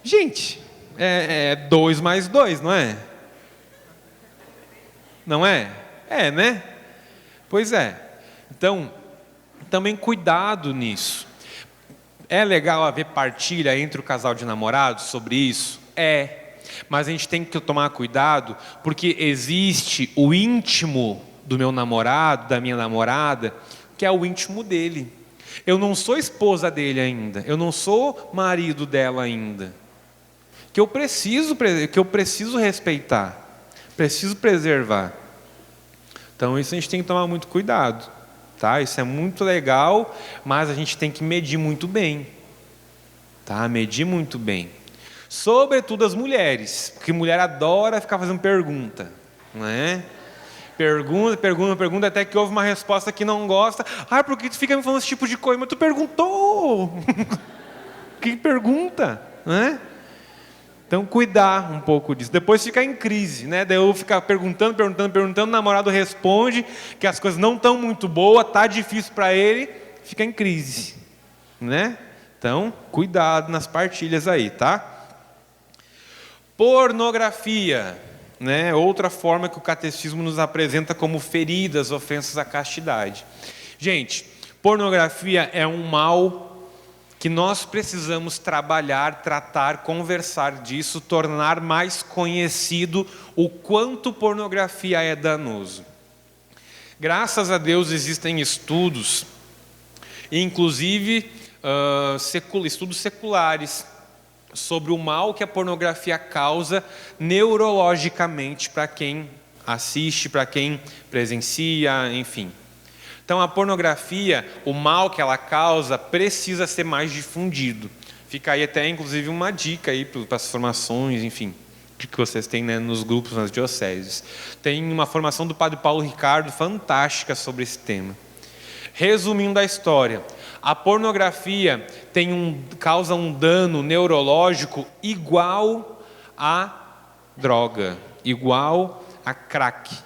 Gente, é 2 mais 2, não é? Não é? É, né? Pois é. Então, também cuidado nisso. É legal haver partilha entre o casal de namorados sobre isso? Mas a gente tem que tomar cuidado, porque existe o íntimo do meu namorado, da minha namorada, que é o íntimo dele. Eu não sou esposa dele ainda, eu não sou marido dela ainda. Que eu preciso respeitar, preciso preservar. Então isso a gente tem que tomar muito cuidado, tá? Isso é muito legal, mas a gente tem que medir muito bem, tá? Medir muito bem. Sobretudo as mulheres, porque mulher adora ficar fazendo pergunta, não é? Pergunta, até que houve uma resposta que não gosta. Ah, por que tu fica me falando esse tipo de coisa? Mas tu perguntou! Que pergunta, né? Então, cuidar um pouco disso. Depois fica em crise, né? Daí eu ficar perguntando, o namorado responde que as coisas não estão muito boas, tá difícil para ele, fica em crise, né? Então, cuidado nas partilhas aí, tá? Pornografia, né? Outra forma que o catecismo nos apresenta como feridas, ofensas à castidade. Gente, pornografia é um mal que nós precisamos trabalhar, tratar, conversar disso, tornar mais conhecido o quanto pornografia é danoso. Graças a Deus existem estudos, inclusive estudos seculares, sobre o mal que a pornografia causa neurologicamente para quem assiste, para quem presencia, enfim. Então a pornografia, o mal que ela causa, precisa ser mais difundido. Fica aí até inclusive uma dica aí para as formações, enfim, que vocês têm, né, nos grupos, nas dioceses. Tem uma formação do Padre Paulo Ricardo fantástica sobre esse tema. Resumindo a história, a pornografia causa um dano neurológico igual à droga, igual a crack.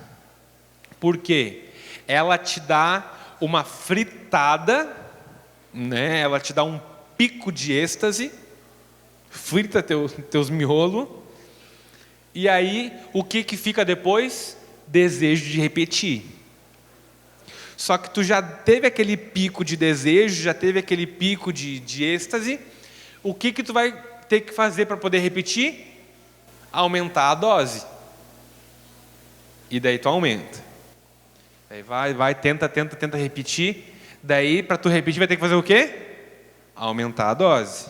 Por quê? Ela te dá uma fritada, né? Ela te dá um pico de êxtase, frita teus miolos, e aí o que fica depois? Desejo de repetir. Só que tu já teve aquele pico de desejo, já teve aquele pico de êxtase, o que tu vai ter que fazer para poder repetir? Aumentar a dose. E daí tu aumenta. Aí vai, tenta repetir. Daí, para tu repetir, vai ter que fazer o quê? Aumentar a dose.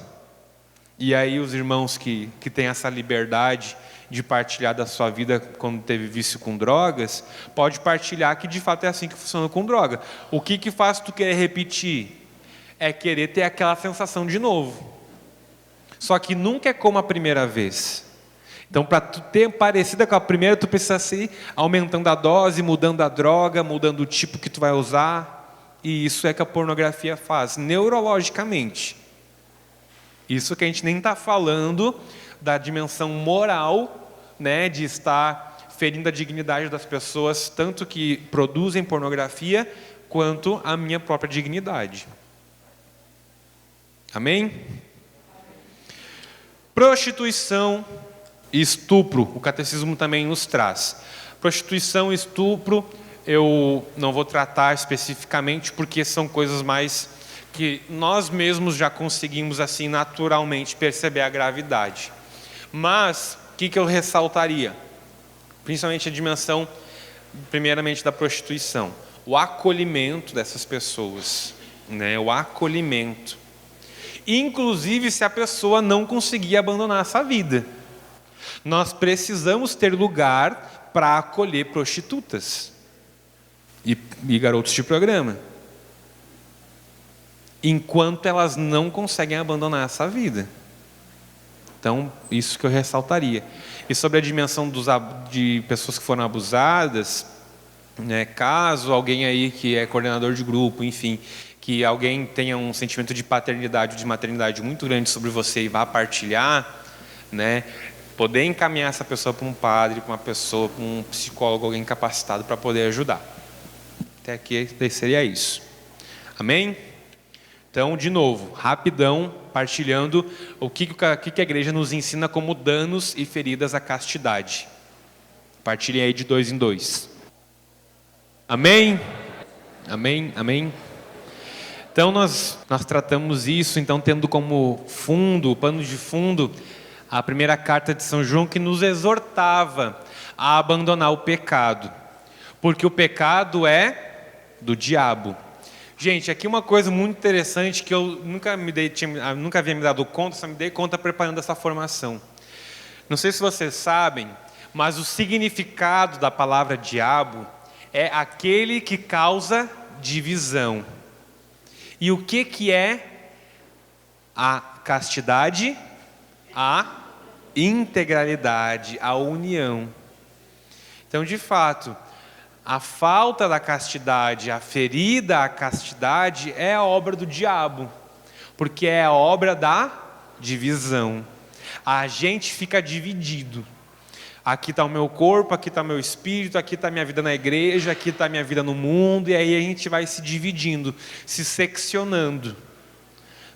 E aí os irmãos que têm essa liberdade de partilhar da sua vida quando teve vício com drogas, pode partilhar que de fato é assim que funciona com droga. O que faz tu querer repetir? É querer ter aquela sensação de novo. Só que nunca é como a primeira vez. Então, para tu ter parecida com a primeira, tu precisa ir aumentando a dose, mudando a droga, mudando o tipo que tu vai usar. E isso é que a pornografia faz, neurologicamente. Isso que a gente nem está falando da dimensão moral, né, de estar ferindo a dignidade das pessoas, tanto que produzem pornografia, quanto a minha própria dignidade. Amém? Prostituição e estupro, o catecismo também nos traz. Prostituição e estupro, eu não vou tratar especificamente, porque são coisas mais que nós mesmos já conseguimos assim naturalmente perceber a gravidade. Mas, o que eu ressaltaria? Principalmente a dimensão, primeiramente, da prostituição. O acolhimento dessas pessoas, né? O acolhimento. Inclusive, se a pessoa não conseguir abandonar essa vida. Nós precisamos ter lugar para acolher prostitutas e garotos de programa, enquanto elas não conseguem abandonar essa vida. Então, isso que eu ressaltaria. E sobre a dimensão de pessoas que foram abusadas, né, caso alguém aí que é coordenador de grupo, enfim, que alguém tenha um sentimento de paternidade ou de maternidade muito grande sobre você e vá partilhar, né, poder encaminhar essa pessoa para um padre, para uma pessoa, para um psicólogo, alguém capacitado para poder ajudar. Até aqui seria isso. Amém? Então, de novo, rapidão, partilhando o que a igreja nos ensina como danos e feridas à castidade. Partilhem aí de 2 em 2. Amém? Amém? Amém? Então, nós tratamos isso, então, tendo como fundo, pano de fundo, a primeira carta de São João, que nos exortava a abandonar o pecado. Porque o pecado é do diabo. Gente, aqui uma coisa muito interessante que eu nunca havia me dado conta, só me dei conta preparando essa formação. Não sei se vocês sabem, mas o significado da palavra diabo é aquele que causa divisão. E o que é a castidade? A integralidade, a união. Então, de fato, a falta da castidade, a ferida à castidade é a obra do diabo, porque é a obra da divisão. A gente fica dividido. Aqui está o meu corpo, aqui está o meu espírito, aqui está a minha vida na igreja, aqui está a minha vida no mundo, e aí a gente vai se dividindo, se seccionando.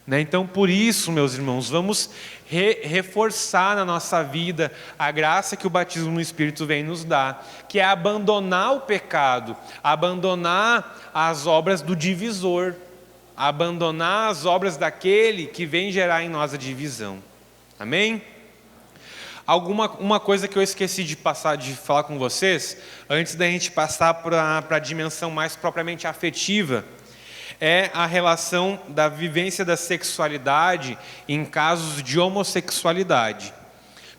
Né? Então, por isso, meus irmãos, vamos reforçar na nossa vida a graça que o batismo no Espírito vem nos dar, que é abandonar o pecado, abandonar as obras do divisor, abandonar as obras daquele que vem gerar em nós a divisão. Amém? Uma coisa que eu esqueci de falar com vocês, antes da gente passar para a dimensão mais propriamente afetiva, é a relação da vivência da sexualidade em casos de homossexualidade.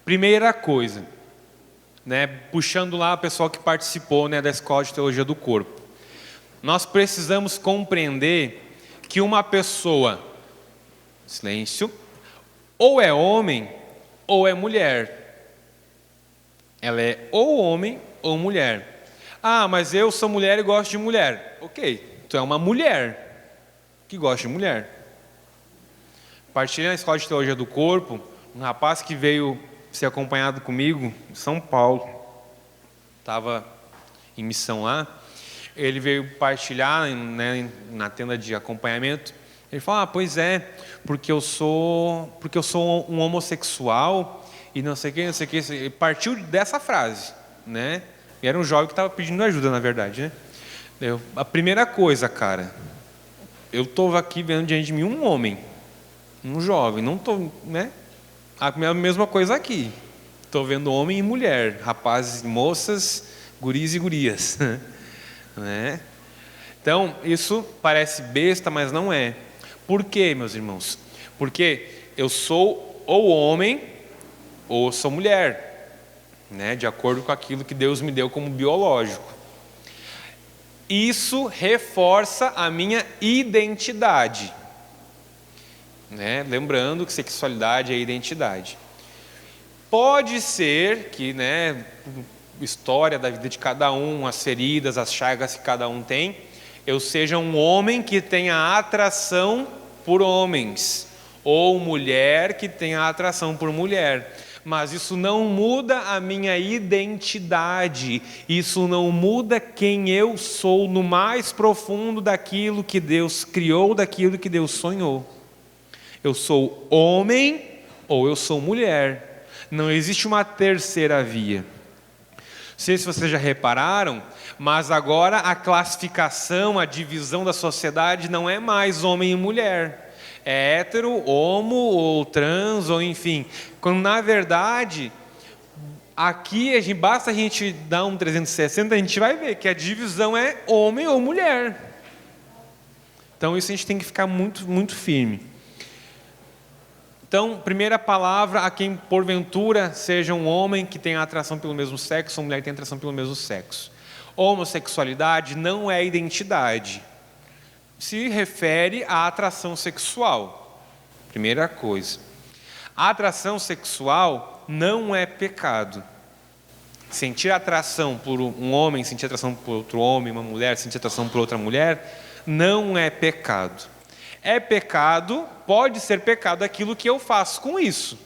Primeira coisa, né, puxando lá o pessoal que participou, né, da Escola de Teologia do Corpo. Nós precisamos compreender que uma pessoa, silêncio, ou é homem ou é mulher. Ela é ou homem ou mulher. Ah, mas eu sou mulher e gosto de mulher. Ok, tu é uma mulher que gosta de mulher. Partilhei na Escola de Teologia do Corpo, um rapaz que veio ser acompanhado comigo, em São Paulo. estava em missão lá, ele veio partilhar, né, na tenda de acompanhamento. Ele falou: pois é, porque eu sou um homossexual e não sei o que. Ele partiu dessa frase, né? E era um jovem que estava pedindo ajuda, na verdade, né? A primeira coisa, cara, eu estou aqui vendo diante de mim um homem, um jovem, não estou, né? A mesma coisa aqui. Estou vendo homem e mulher, rapazes e moças, guris e gurias, né? Então, isso parece besta, mas não é. Por quê, meus irmãos? Porque eu sou ou homem ou sou mulher, né? De acordo com aquilo que Deus me deu como biológico. Isso reforça a minha identidade, né? Lembrando que sexualidade é identidade. Pode ser que, né, história da vida de cada um, as feridas, as chagas que cada um tem, eu seja um homem que tenha atração por homens, ou mulher que tenha atração por mulher. Mas isso não muda a minha identidade, isso não muda quem eu sou no mais profundo daquilo que Deus criou, daquilo que Deus sonhou. Eu sou homem ou eu sou mulher. Não existe uma terceira via. Não sei se vocês já repararam, mas agora a classificação, a divisão da sociedade não é mais homem e mulher. É hétero, homo, ou trans, ou enfim. Quando na verdade, aqui basta a gente dar um 360, a gente vai ver que a divisão é homem ou mulher. Então isso a gente tem que ficar muito, muito firme. Então, primeira palavra, a quem porventura seja um homem que tenha atração pelo mesmo sexo, ou mulher que tenha atração pelo mesmo sexo. Homossexualidade não é identidade. Se refere à atração sexual. Primeira coisa. A atração sexual não é pecado. Sentir atração por um homem, sentir atração por outro homem, uma mulher, sentir atração por outra mulher, não é pecado. É pecado, pode ser pecado aquilo que eu faço com isso.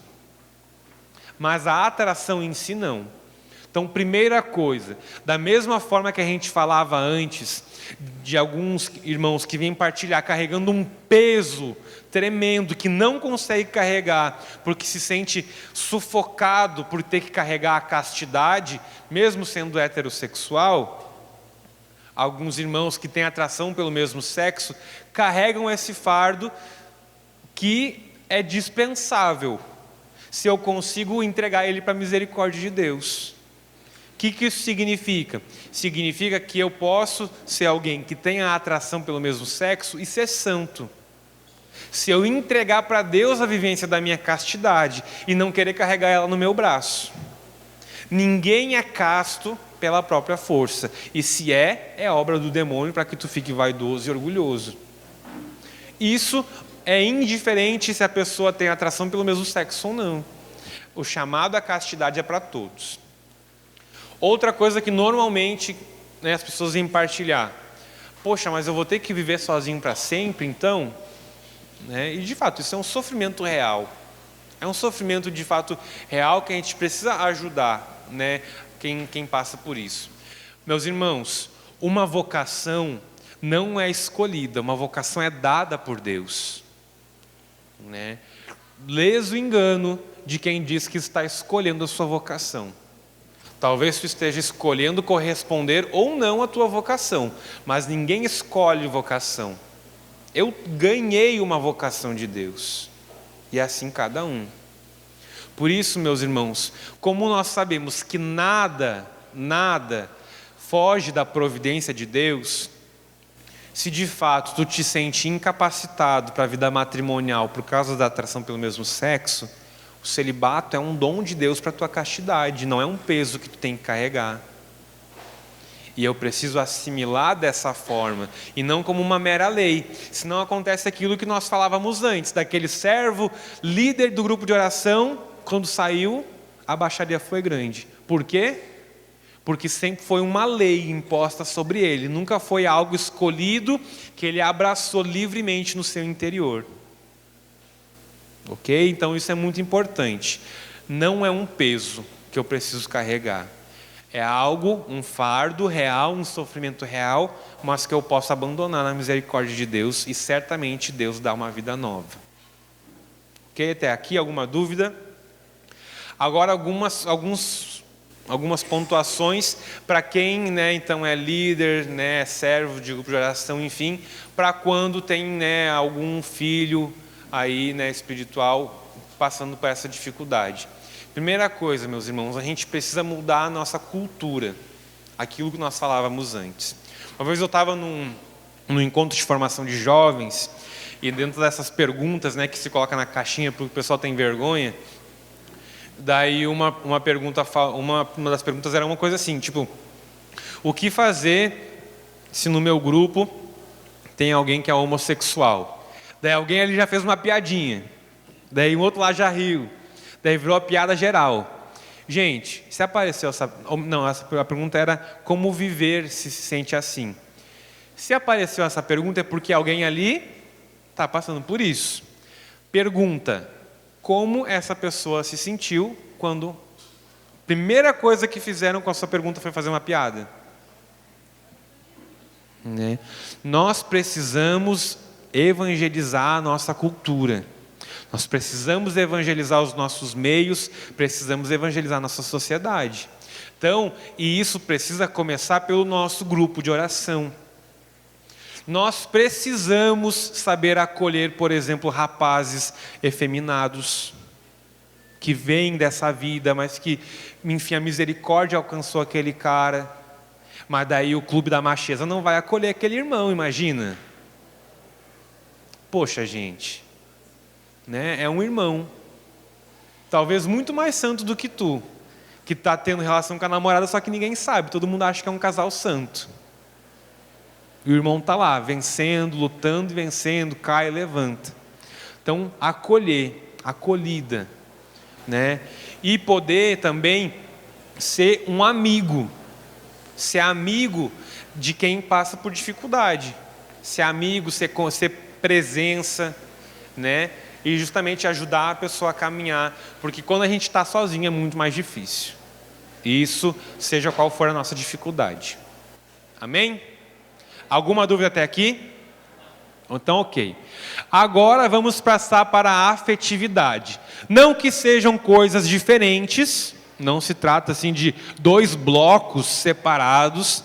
Mas a atração em si não. Então, primeira coisa, da mesma forma que a gente falava antes, de alguns irmãos que vêm partilhar carregando um peso tremendo, que não consegue carregar, porque se sente sufocado por ter que carregar a castidade, mesmo sendo heterossexual. Alguns irmãos que têm atração pelo mesmo sexo carregam esse fardo que é dispensável, se eu consigo entregar ele para a misericórdia de Deus. O que isso significa? Significa que eu posso ser alguém que tenha atração pelo mesmo sexo e ser santo. Se eu entregar para Deus a vivência da minha castidade e não querer carregar ela no meu braço. Ninguém é casto pela própria força. E se é obra do demônio para que tu fique vaidoso e orgulhoso. Isso é indiferente se a pessoa tem atração pelo mesmo sexo ou não. O chamado à castidade é para todos. Outra coisa que normalmente, né, as pessoas vêm partilhar. Poxa, mas eu vou ter que viver sozinho para sempre, então? Né? E de fato, isso é um sofrimento real. É um sofrimento de fato real que a gente precisa ajudar, né, quem passa por isso. Meus irmãos, uma vocação não é escolhida, uma vocação é dada por Deus. Né? Leso engano de quem diz que está escolhendo a sua vocação. Talvez tu esteja escolhendo corresponder ou não à tua vocação, mas ninguém escolhe vocação. Eu ganhei uma vocação de Deus, e assim cada um. Por isso, meus irmãos, como nós sabemos que nada foge da providência de Deus, se de fato tu te sente incapacitado para a vida matrimonial por causa da atração pelo mesmo sexo, o celibato é um dom de Deus para a tua castidade, não é um peso que tu tem que carregar. E eu preciso assimilar dessa forma, e não como uma mera lei. Senão acontece aquilo que nós falávamos antes, daquele servo, líder do grupo de oração, quando saiu, a baixaria foi grande. Por quê? Porque sempre foi uma lei imposta sobre ele, nunca foi algo escolhido que ele abraçou livremente no seu interior. Ok? Então isso é muito importante. Não é um peso que eu preciso carregar. É algo, um fardo real, um sofrimento real, mas que eu posso abandonar na misericórdia de Deus e certamente Deus dá uma vida nova. Ok? Até aqui, alguma dúvida? Agora algumas pontuações para quem, né, então é líder, né, servo de grupo de oração, enfim, para quando tem, né, algum filho aí, né, espiritual passando por essa dificuldade. Primeira coisa, meus irmãos, a gente precisa mudar a nossa cultura, aquilo que nós falávamos antes. Uma vez eu estava num encontro de formação de jovens, e dentro dessas perguntas, né, que se coloca na caixinha porque o pessoal tem vergonha, daí uma das perguntas era uma coisa assim, tipo, o que fazer se no meu grupo tem alguém que é homossexual? Daí alguém ali já fez uma piadinha, daí o outro lá já riu, daí virou a piada geral. Gente, se apareceu a pergunta era como viver se sente assim. Se apareceu essa pergunta é porque alguém ali está passando por isso. Pergunta, como essa pessoa se sentiu quando a primeira coisa que fizeram com a sua pergunta foi fazer uma piada? Né? Nós precisamos evangelizar a nossa cultura. Nós precisamos evangelizar os nossos meios, precisamos evangelizar a nossa sociedade. Então, e isso precisa começar pelo nosso grupo de oração. Nós precisamos saber acolher, por exemplo, rapazes efeminados, que vêm dessa vida, mas que, enfim, a misericórdia alcançou aquele cara, mas daí o clube da macheza não vai acolher aquele irmão, imagina. Poxa, gente, né? É um irmão, talvez muito mais santo do que tu, que está tendo relação com a namorada, só que ninguém sabe, todo mundo acha que é um casal santo. E o irmão está lá, vencendo, lutando e vencendo, cai e levanta. Então, acolher, acolhida, né? E poder também ser um amigo, ser amigo de quem passa por dificuldade, ser amigo, ser presença, né? E justamente ajudar a pessoa a caminhar, porque quando a gente está sozinho é muito mais difícil. Isso, seja qual for a nossa dificuldade. Amém? Alguma dúvida até aqui? Então, ok. Agora vamos passar para a afetividade. Não que sejam coisas diferentes, não se trata assim de dois blocos separados,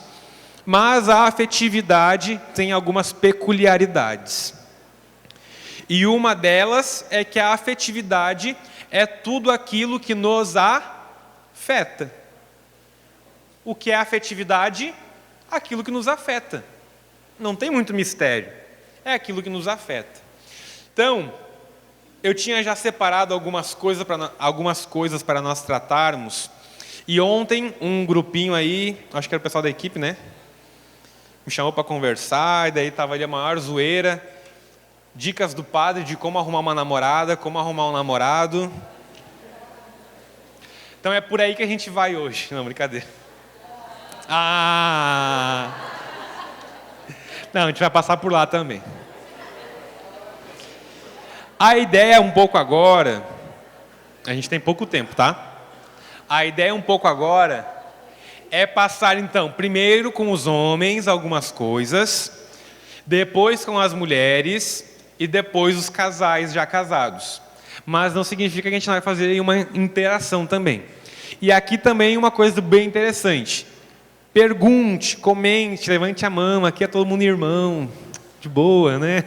mas a afetividade tem algumas peculiaridades. E uma delas é que a afetividade é tudo aquilo que nos afeta. O que é afetividade? Aquilo que nos afeta. Não tem muito mistério. É aquilo que nos afeta. Então, eu tinha já separado algumas coisas para nós tratarmos. E ontem, um grupinho aí, acho que era o pessoal da equipe, né? Me chamou para conversar, e daí estava ali a maior zoeira. Dicas do padre de como arrumar uma namorada, como arrumar um namorado. Então é por aí que a gente vai hoje. Não, brincadeira. Não, a gente vai passar por lá também. A ideia um pouco agora, a gente tem pouco tempo, tá? A ideia um pouco agora é passar então, primeiro com os homens algumas coisas, depois com as mulheres e depois os casais já casados. Mas não significa que a gente não vai fazer uma interação também. E aqui também uma coisa bem interessante. Pergunte, comente, levante a mão, aqui é todo mundo irmão, de boa, né?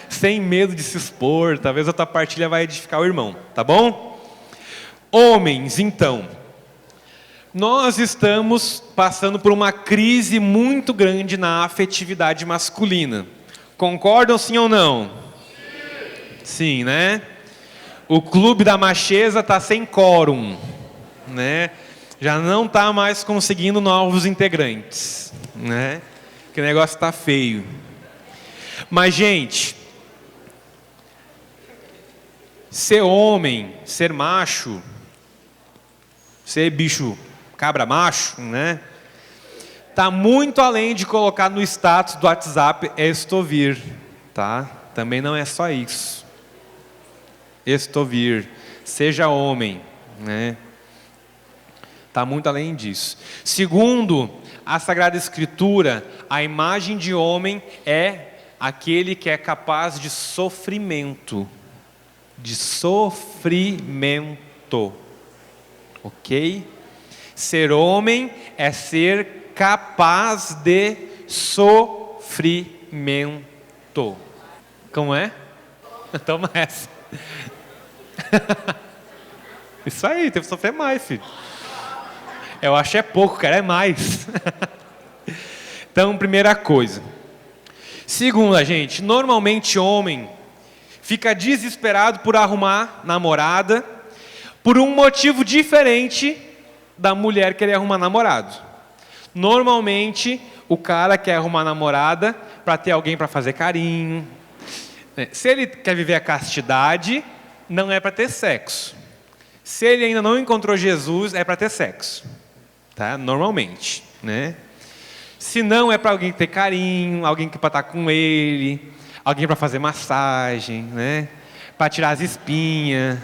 Sem medo de se expor, talvez a tua partilha vai edificar o irmão, tá bom? Homens, então, nós estamos passando por uma crise muito grande na afetividade masculina. Concordam sim ou não? Sim, né? O clube da macheza está sem quórum, né? Já não está mais conseguindo novos integrantes, né? Que o negócio está feio. Mas, gente, ser homem, ser macho, ser bicho cabra macho, né? Tá muito além de colocar no status do WhatsApp estou vir, tá? Também não é só isso. Estou vir, seja homem, né? Está muito além disso. Segundo a Sagrada Escritura, a imagem de homem é aquele que é capaz de sofrimento. De sofrimento. Ok? Ser homem é ser capaz de sofrimento. Como é? Toma essa. Isso aí, tem que sofrer mais, filho. Eu acho que é pouco, cara, é mais. Então, primeira coisa. Segunda, gente, normalmente homem fica desesperado por arrumar namorada por um motivo diferente da mulher querer arrumar namorado. Normalmente, o cara quer arrumar namorada para ter alguém para fazer carinho. Se ele quer viver a castidade, não é para ter sexo. Se ele ainda não encontrou Jesus, é para ter sexo. Tá? Normalmente, né? Se não, é para alguém ter carinho, alguém para estar com ele, alguém para fazer massagem, né? Para tirar as espinhas.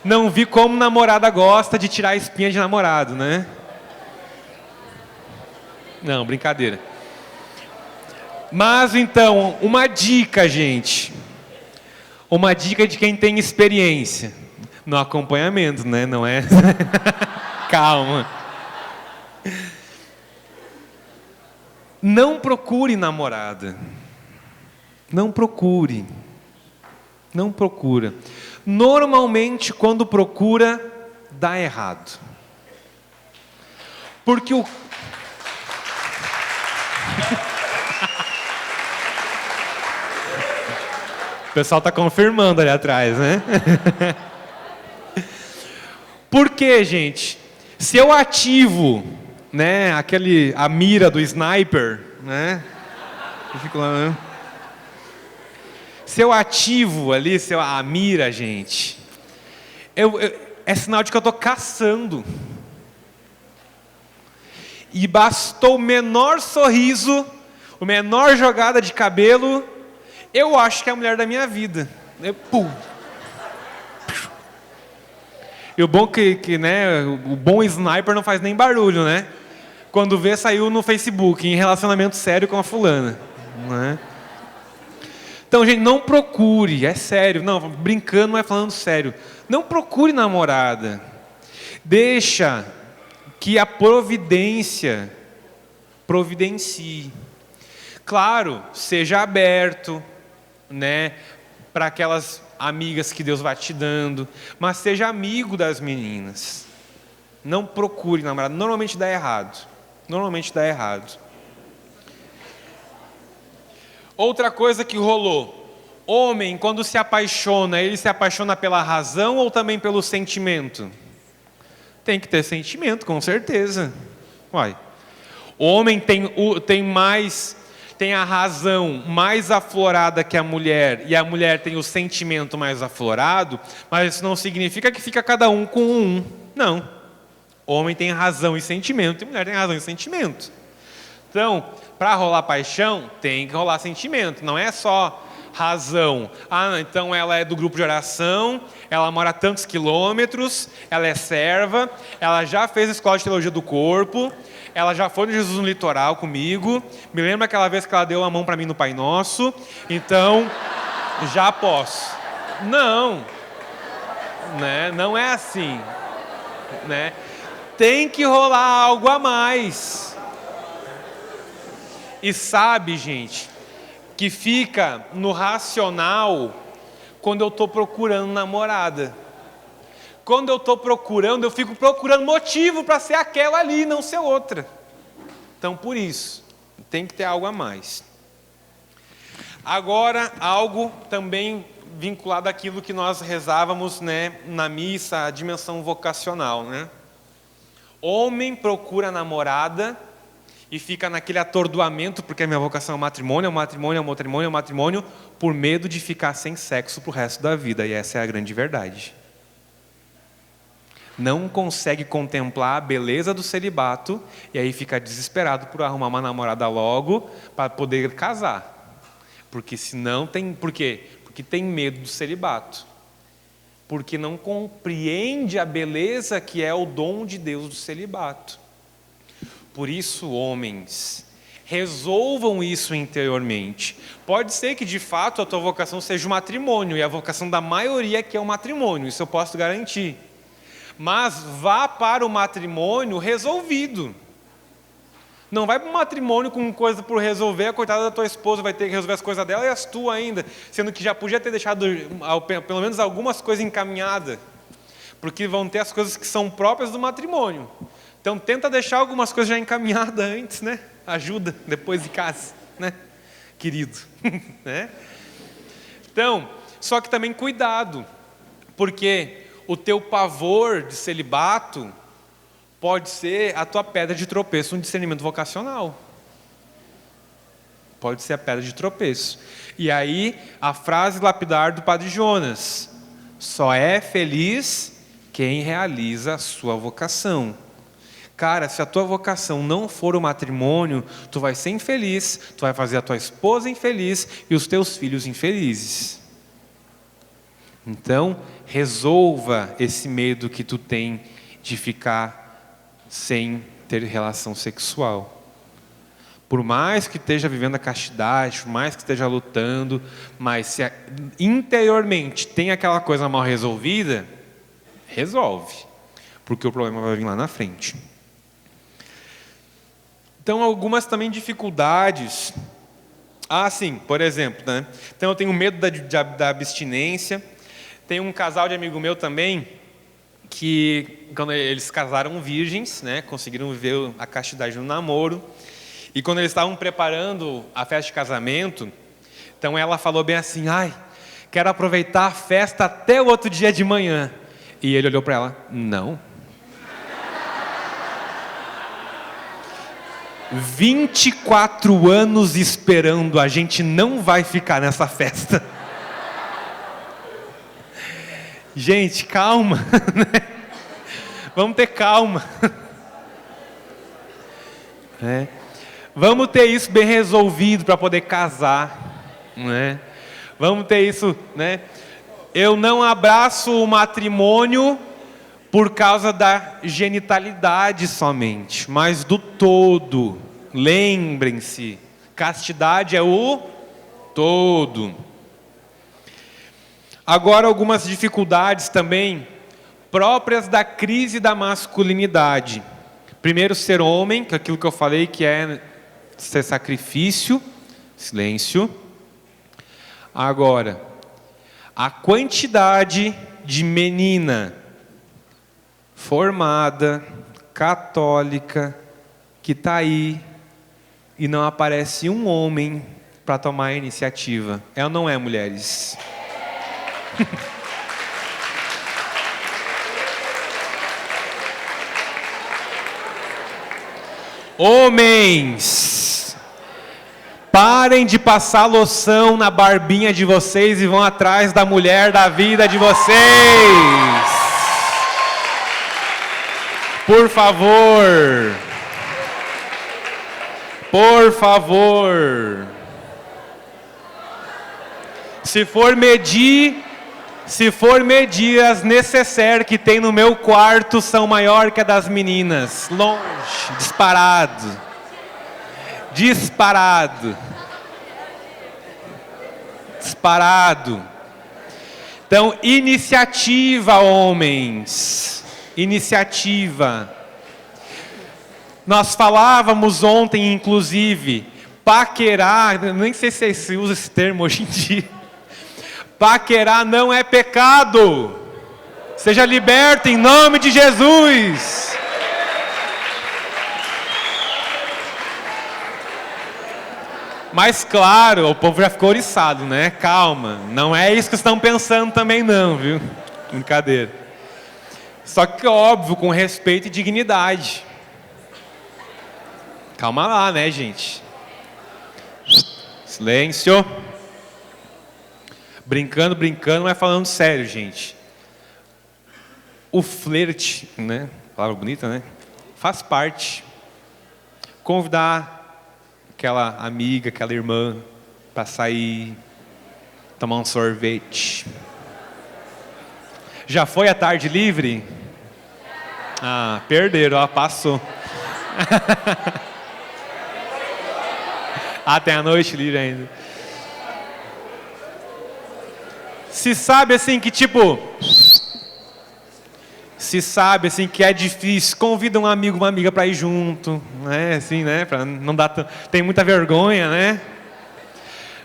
Não vi como namorada gosta de tirar a espinha de namorado, né? Não, brincadeira. Mas então, uma dica, gente. Uma dica de quem tem experiência no acompanhamento, né? Não é? Calma. Não procure namorada. Não procure. Não procura. Normalmente, quando procura, dá errado. Porque o pessoal está confirmando ali atrás, né? Por quê, gente? Se eu ativo, né, a mira do sniper, né? Eu fico lá, né? Se eu ativo ali, a mira, gente, é sinal de que eu estou caçando. E bastou o menor sorriso, a menor jogada de cabelo, eu acho que é a mulher da minha vida. Pum. E o bom né, o bom sniper não faz nem barulho, né? Quando vê, saiu no Facebook, em relacionamento sério com a fulana. Né? Então, gente, não procure, é sério. Não, brincando, não é falando sério. Não procure namorada. Deixa que a providência providencie. Claro, seja aberto, né, para aquelas amigas que Deus vai te dando, mas seja amigo das meninas. Não procure namorado. Normalmente dá errado. Normalmente dá errado. Outra coisa que rolou. Homem, quando se apaixona, ele se apaixona pela razão ou também pelo sentimento? Tem que ter sentimento, com certeza. Uai. O homem tem a razão mais aflorada que a mulher, e a mulher tem o sentimento mais aflorado, mas isso não significa que fica cada um com um. Não. O homem tem razão e sentimento, e a mulher tem razão e sentimento. Então, para rolar paixão, tem que rolar sentimento. Não é só razão. Ah, então ela é do grupo de oração, ela mora a tantos quilômetros, ela é serva, ela já fez a escola de teologia do corpo, ela já foi no Jesus no litoral comigo, me lembra aquela vez que ela deu a mão para mim no Pai Nosso, então já posso. Não, né? Não é assim, né? Tem que rolar algo a mais. E sabe, gente, que fica no racional quando eu estou procurando namorada. Quando eu estou procurando, eu fico procurando motivo para ser aquela ali, não ser outra. Então, por isso, tem que ter algo a mais. Agora, algo também vinculado àquilo que nós rezávamos, né, na missa, a dimensão vocacional, né? Homem procura namorada e fica naquele atordoamento, porque a minha vocação é o matrimônio, por medo de ficar sem sexo pro resto da vida. E essa é a grande verdade. Não consegue contemplar a beleza do celibato e aí fica desesperado por arrumar uma namorada logo para poder casar. Porque senão tem... Por quê? Porque tem medo do celibato. porque não compreende a beleza que é o dom de Deus do celibato. Por isso, homens, resolvam isso interiormente. Pode ser que de fato a tua vocação seja o matrimônio, e a vocação da maioria que é o matrimônio, isso eu posso garantir. Mas vá para o matrimônio resolvido. Não vai para o matrimônio com coisa por resolver, a coitada da tua esposa vai ter que resolver as coisas dela e as tuas ainda, sendo que já podia ter deixado pelo menos algumas coisas encaminhadas, porque vão ter as coisas que são próprias do matrimônio. Então tenta deixar algumas coisas já encaminhadas antes, né? Ajuda depois de casa, né? Querido. Né? Então, só que também cuidado, porque o teu pavor de celibato pode ser a tua pedra de tropeço no discernimento vocacional. Pode ser a pedra de tropeço. E aí, a frase lapidar do Padre Jonas: só é feliz quem realiza a sua vocação. Cara, se a tua vocação não for o matrimônio, tu vai ser infeliz, tu vai fazer a tua esposa infeliz e os teus filhos infelizes. Então, resolva esse medo que tu tem de ficar sem ter relação sexual. Por mais que esteja vivendo a castidade, por mais que esteja lutando, mas se interiormente tem aquela coisa mal resolvida, resolve, porque o problema vai vir lá na frente. Então, algumas também dificuldades. Sim, por exemplo, né? Então eu tenho medo da abstinência. Tem um casal de amigo meu também, que quando eles casaram virgens, né, conseguiram viver a castidade no namoro, e quando eles estavam preparando a festa de casamento, então ela falou bem assim: quero aproveitar a festa até o outro dia de manhã. E ele olhou para ela: não. 24 anos esperando, a gente não vai ficar nessa festa. Gente, calma, né? Vamos ter calma. Vamos ter isso bem resolvido para poder casar, né? Vamos ter isso, né? Eu não abraço o matrimônio por causa da genitalidade somente, mas do todo. Lembrem-se, castidade é o todo. Agora, algumas dificuldades também próprias da crise da masculinidade. Primeiro, ser homem, que é aquilo que eu falei, que é ser sacrifício. Silêncio. Agora, a quantidade de menina formada, católica, que está aí e não aparece um homem para tomar a iniciativa. É ou não é, mulheres? Homens, parem de passar loção na barbinha de vocês e vão atrás da mulher da vida de vocês. Por favor. Por favor. Se for medir as necessaires que tem no meu quarto são maior que a das meninas. Longe, disparado. Disparado. Disparado. Então, iniciativa, homens. Iniciativa. Nós falávamos ontem, inclusive, paquerar, nem sei se se usa esse termo hoje em dia. Paquerar não é pecado. Seja liberto em nome de Jesus. Mas claro, o povo já ficou oriçado, né? Calma, não é isso que estão pensando também não, viu? Brincadeira. Só que óbvio, com respeito e dignidade. Calma lá, né, gente? Silêncio. Brincando, mas falando sério, gente. O flerte, né? Palavra bonita, né? Faz parte. Convidar aquela amiga, aquela irmã para sair, tomar um sorvete. Já foi a tarde livre? Ah, perderam, ó, passou. Ah, tem a noite livre ainda. Se sabe assim que tipo... Se sabe assim que é difícil, convida um amigo, uma amiga para ir junto, né? Assim, né? Para não dar tem muita vergonha, né?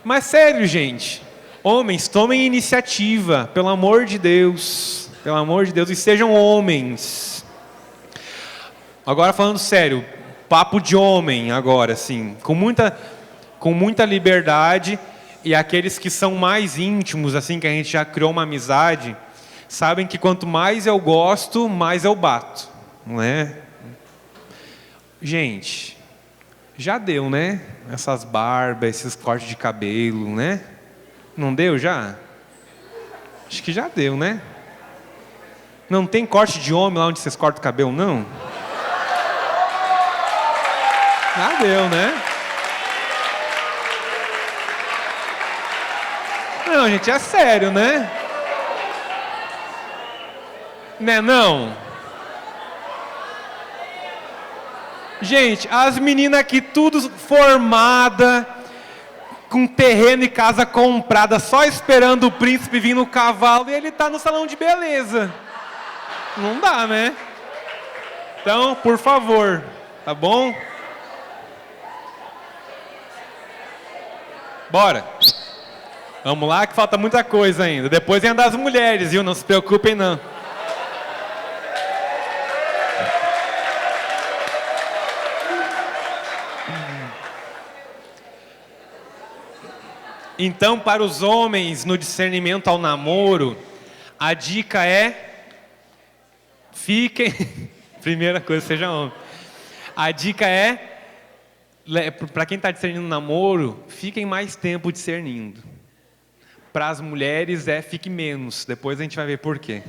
Mas sério, gente, homens, tomem iniciativa, pelo amor de Deus, e sejam homens. Agora falando sério, papo de homem agora, assim, com muita liberdade, e aqueles que são mais íntimos, assim, que a gente já criou uma amizade, sabem que quanto mais eu gosto, mais eu bato, não é? Gente, já deu, né? Essas barbas, esses cortes de cabelo, né? Não deu já? Acho que já deu, né? Não tem corte de homem lá onde vocês cortam o cabelo, não? Já deu, né? Não, gente, é sério, né? Né, não? Gente, as meninas aqui tudo formada, com terreno e casa comprada, só esperando o príncipe vir no cavalo e ele tá no salão de beleza. Não dá, né? Então, por favor, tá bom? Bora. Vamos lá que falta muita coisa ainda. Depois vem das mulheres, viu? Não se preocupem não. Então, para os homens, no discernimento ao namoro, a dica é: fiquem. Primeira coisa, seja homem. A dica é: para quem está discernindo namoro, fiquem mais tempo discernindo. Para as mulheres fique menos. Depois a gente vai ver por quê.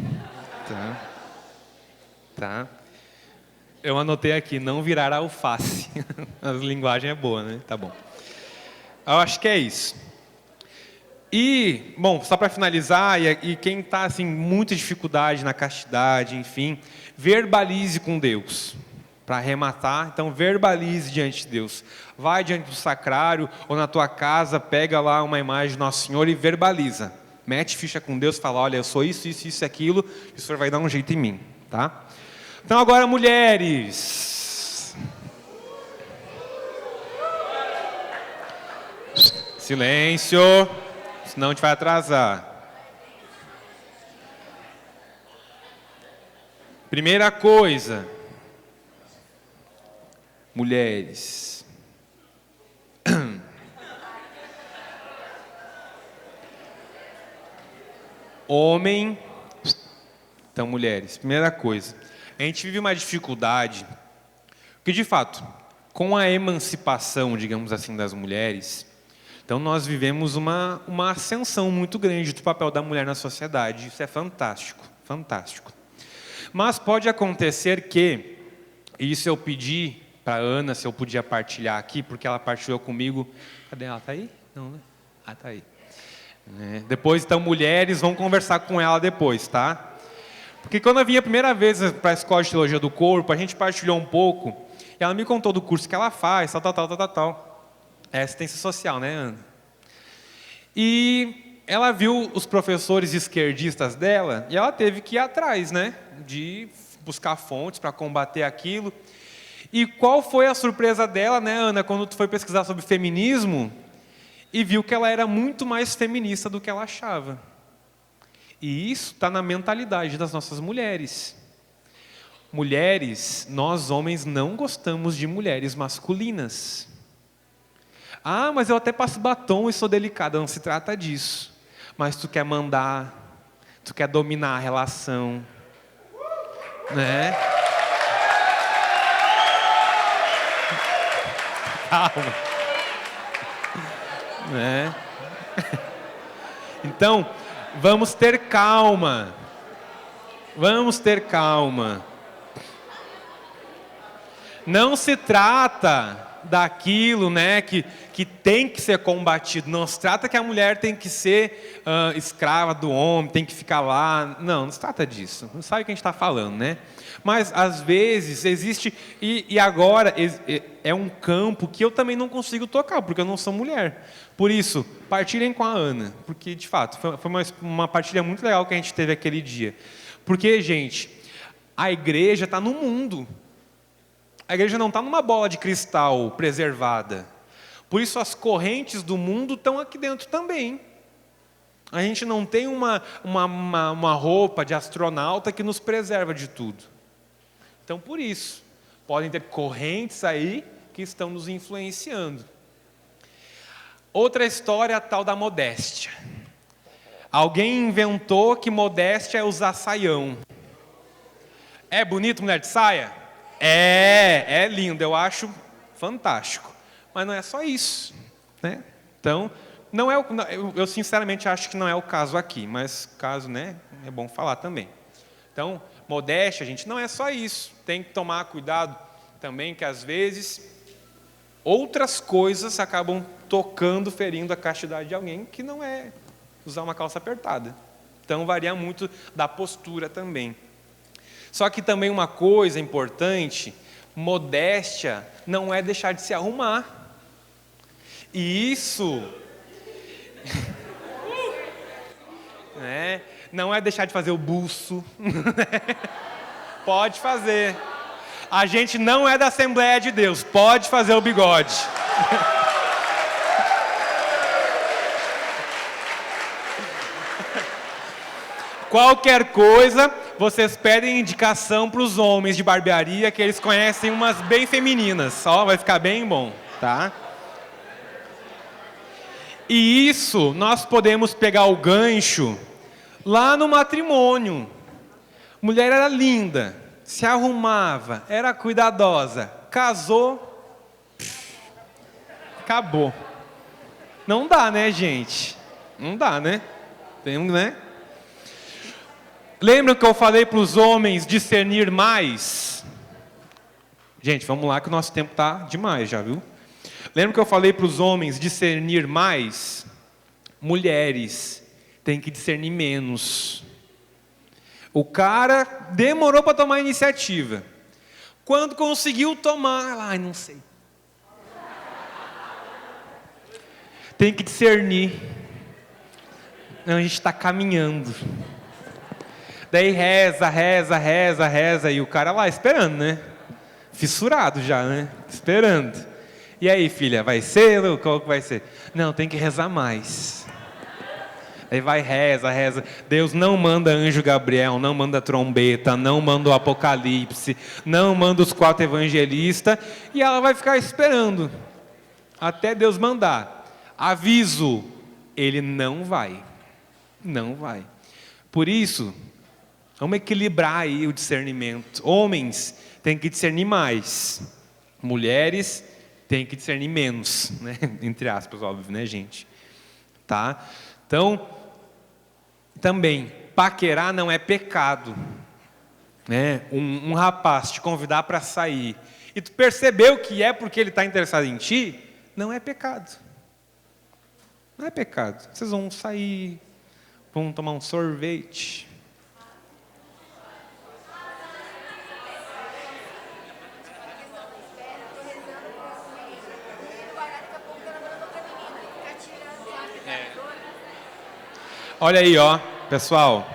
Tá? Eu anotei aqui: não virar alface. A linguagem é boa, né? Tá bom. Eu acho que é isso. E, bom, só para finalizar, e quem está assim, muita dificuldade na castidade, enfim, verbalize com Deus. Para arrematar, então verbalize diante de Deus. Vai diante do sacrário ou na tua casa, pega lá uma imagem do Nosso Senhor e verbaliza. Mete ficha com Deus e fala: olha, eu sou isso, isso, isso e aquilo, e o Senhor vai dar um jeito em mim. Tá? Então agora, mulheres. Silêncio. Senão a gente vai atrasar. Primeira coisa, mulheres. Homem. Então, mulheres. Primeira coisa, a gente vive uma dificuldade, porque de fato, com a emancipação, digamos assim, das mulheres, então nós vivemos uma ascensão muito grande do papel da mulher na sociedade. Isso é fantástico, fantástico. Mas pode acontecer que, e isso eu pedi para a Ana, se eu podia partilhar aqui, porque ela partilhou comigo. Cadê ela? Está aí? Não, né? Ah, está aí. Depois, então, mulheres, vão conversar com ela depois, tá? Porque quando eu vim a primeira vez para a Escola de Teologia do Corpo, a gente partilhou um pouco, e ela me contou do curso que ela faz, tal. É assistência social, né, Ana? E ela viu os professores esquerdistas dela e ela teve que ir atrás, né, de buscar fontes para combater aquilo. E qual foi a surpresa dela, né, Ana, quando tu foi pesquisar sobre feminismo e viu que ela era muito mais feminista do que ela achava. E isso está na mentalidade das nossas mulheres. Mulheres, nós homens não gostamos de mulheres masculinas. Ah, mas eu até passo batom e sou delicada. Não se trata disso. Mas tu quer mandar, tu quer dominar a relação, né? Calma. Né? Então, vamos ter calma. Vamos ter calma. Não se trata daquilo, né, que tem que ser combatido. Não se trata que a mulher tem que ser escrava do homem, tem que ficar lá. Não se trata disso. Não sabe o que a gente está falando, né? Mas, às vezes, existe... E agora é um campo que eu também não consigo tocar, porque eu não sou mulher. Por isso, partilhem com a Ana. Porque, de fato, foi uma partilha muito legal que a gente teve aquele dia. Porque, gente, a igreja está no mundo. A igreja não está numa bola de cristal preservada. Por isso, as correntes do mundo estão aqui dentro também. A gente não tem uma roupa de astronauta que nos preserva de tudo. Então, por isso, podem ter correntes aí que estão nos influenciando. Outra história, a tal da modéstia. Alguém inventou que modéstia é usar saião. É bonito mulher de saia? É lindo, eu acho fantástico. Mas não é só isso, né? Então, eu sinceramente acho que não é o caso aqui, mas caso, né, é bom falar também. Então, modéstia, gente, não é só isso. Tem que tomar cuidado também que às vezes outras coisas acabam tocando, ferindo a castidade de alguém, que não é usar uma calça apertada. Então, varia muito da postura também. Só que também uma coisa importante, modéstia não é deixar de se arrumar. E isso não é deixar de fazer o buço. Pode fazer. A gente não é da Assembleia de Deus, pode fazer o bigode. Qualquer coisa, vocês pedem indicação para os homens de barbearia, que eles conhecem umas bem femininas. Ó, vai ficar bem bom, tá? E isso, nós podemos pegar o gancho lá no matrimônio. Mulher era linda, se arrumava, era cuidadosa, casou, acabou. Não dá, né, gente? Não dá, né? né? Lembram que eu falei para os homens discernir mais? Gente, vamos lá que o nosso tempo está demais já, viu? Lembra que eu falei para os homens discernir mais? Mulheres têm que discernir menos. O cara demorou para tomar a iniciativa. Quando conseguiu tomar, ai, não sei. Tem que discernir. Não, a gente está caminhando. Daí reza, e o cara lá esperando, né? Fissurado já, né? Esperando. E aí, filha, vai ser? Qual que vai ser? Não, tem que rezar mais. Aí vai, reza. Deus não manda anjo Gabriel, não manda trombeta, não manda o Apocalipse, não manda os 4 evangelistas, e ela vai ficar esperando. Até Deus mandar. Aviso, ele não vai. Não vai. Por isso, vamos equilibrar aí o discernimento. Homens têm que discernir mais. Mulheres têm que discernir menos, né? Entre aspas, óbvio, né, gente? Tá? Então, também, paquerar não é pecado. Né? Um rapaz te convidar para sair e tu percebeu que é porque ele está interessado em ti, não é pecado. Não é pecado. Vocês vão sair, vão tomar um sorvete. Olha aí, ó, pessoal.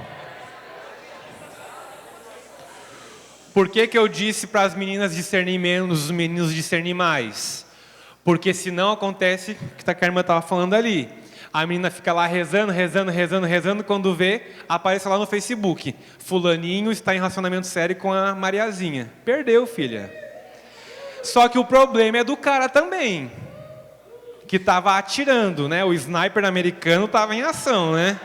Por que eu disse para as meninas discernir menos, os meninos discernir mais? Porque senão acontece o que a irmã estava falando ali. A menina fica lá rezando, quando vê, aparece lá no Facebook. Fulaninho está em relacionamento sério com a Mariazinha. Perdeu, filha. Só que o problema é do cara também, que estava atirando, né? O sniper americano estava em ação, né?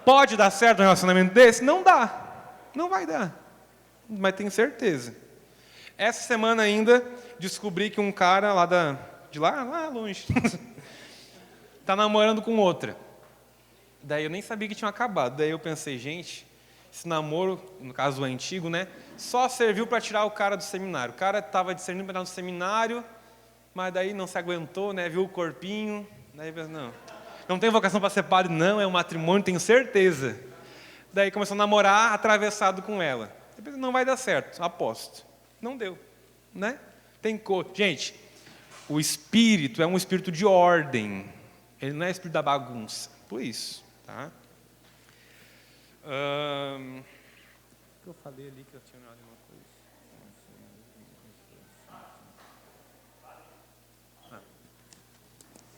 Pode dar certo um relacionamento desse? Não dá. Não vai dar. Mas tenho certeza. Essa semana ainda descobri que um cara lá de lá longe está namorando com outra. Daí eu nem sabia que tinha acabado. Daí eu pensei, gente, esse namoro, no caso o antigo, né? Só serviu para tirar o cara do seminário. O cara estava discernindo para entrar no seminário, mas daí não se aguentou, né? Viu o corpinho, daí não tem vocação para ser padre, não, é um matrimônio, tenho certeza. Daí começou a namorar atravessado com ela. Depois não vai dar certo, aposto. Não deu, né? Gente, o espírito é um espírito de ordem. Ele não é espírito da bagunça. Por isso, tá? O que eu falei ali que eu tinha olhado uma coisa?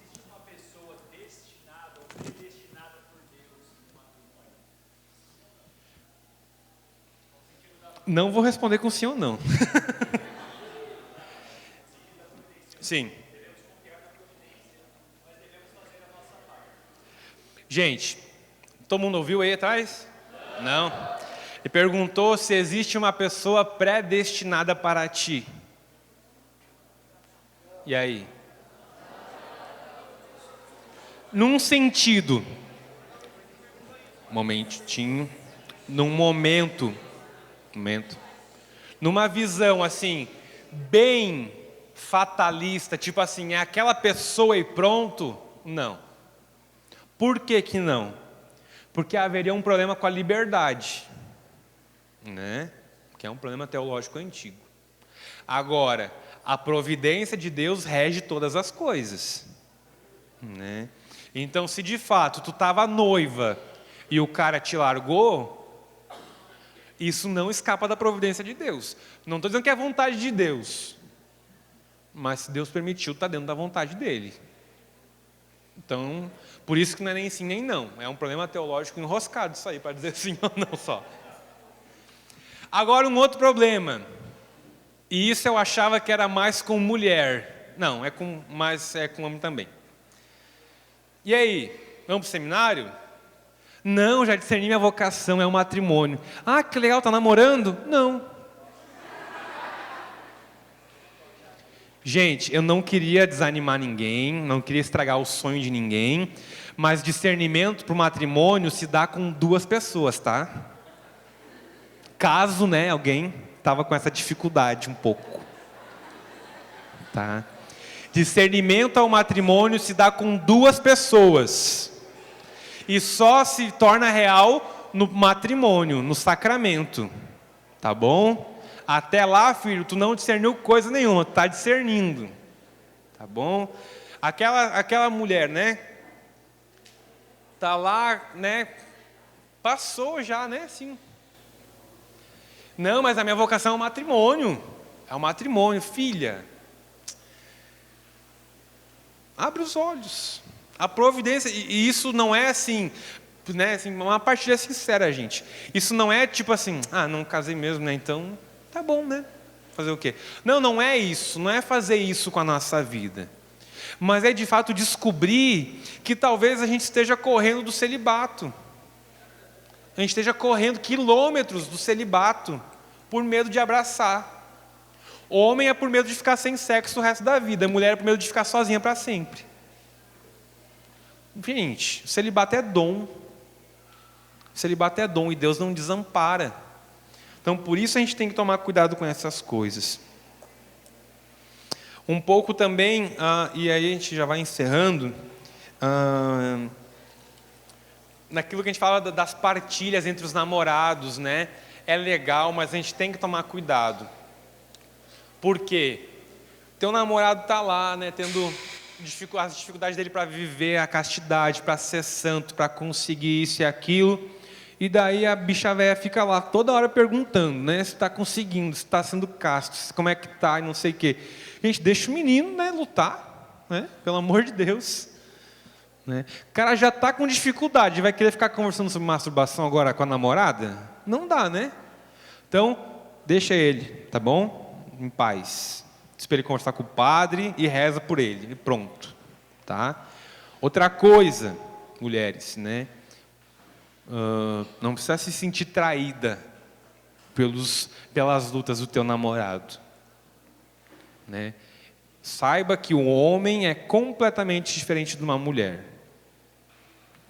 Existe uma pessoa destinada ou predestinada por Deus no matrimônio? Não vou responder com sim ou não. Sim. Gente, todo mundo ouviu aí atrás? Não. Ele perguntou se existe uma pessoa predestinada para ti. E aí? Num sentido, num momento, numa visão assim, bem fatalista, tipo assim, é aquela pessoa e pronto? Não. Por que que não? Porque haveria um problema com a liberdade, né? Que é um problema teológico antigo. Agora, a providência de Deus rege todas as coisas, né? Então, se de fato tu estava noiva e o cara te largou, isso não escapa da providência de Deus. Não estou dizendo que é vontade de Deus, mas se Deus permitiu, está dentro da vontade dele. Então, por isso que não é nem sim nem não. É um problema teológico enroscado isso aí, para dizer sim ou não só. Agora um outro problema. E isso eu achava que era mais com mulher. Não, mas é com homem também. E aí, vamos para o seminário? Não, já discerni minha vocação, é o matrimônio. Ah, que legal, está namorando? Não. Gente, eu não queria desanimar ninguém, não queria estragar o sonho de ninguém, mas discernimento para o matrimônio se dá com 2 pessoas, tá? Caso, né, alguém estava com essa dificuldade um pouco, tá? Discernimento ao matrimônio se dá com 2 pessoas. E só se torna real no matrimônio, no sacramento. Tá bom? Até lá, filho, tu não discerniu coisa nenhuma, tu está discernindo. Tá bom? Aquela mulher, né? Tá lá, né? Passou já, né? Assim. Não, mas a minha vocação é o matrimônio. É o matrimônio, filha. Abre os olhos. A providência, e isso não é assim, né, assim, uma partilha sincera, gente. Isso não é tipo assim, não casei mesmo, né, então tá bom, né? Fazer o quê? Não, não é isso, não é fazer isso com a nossa vida. Mas é de fato descobrir que talvez a gente esteja correndo do celibato. A gente esteja correndo quilômetros do celibato por medo de abraçar. Homem é por medo de ficar sem sexo o resto da vida, mulher é por medo de ficar sozinha para sempre. Gente, o celibato é dom. O celibato é dom e Deus não desampara. Então, por isso a gente tem que tomar cuidado com essas coisas. Um pouco também, e aí a gente já vai encerrando, naquilo que a gente fala das partilhas entre os namorados, né? É legal, mas a gente tem que tomar cuidado. Por quê? Teu namorado está lá, né, tendo as dificuldades dele para viver a castidade, para ser santo, para conseguir isso e aquilo, e daí a bicha véia fica lá toda hora perguntando, né, se está conseguindo, se está sendo casto, como é que está e não sei o quê. Gente, deixa o menino, né, lutar, né, pelo amor de Deus, né. O cara já está com dificuldade, vai querer ficar conversando sobre masturbação agora com a namorada? Não dá, né? Então, deixa ele, tá bom? Em paz. Espera ele conversar com o padre e reza por ele. E pronto. Tá? Outra coisa, mulheres, né? Não precisa se sentir traída pelas lutas do teu namorado. Né? Saiba que o homem é completamente diferente de uma mulher.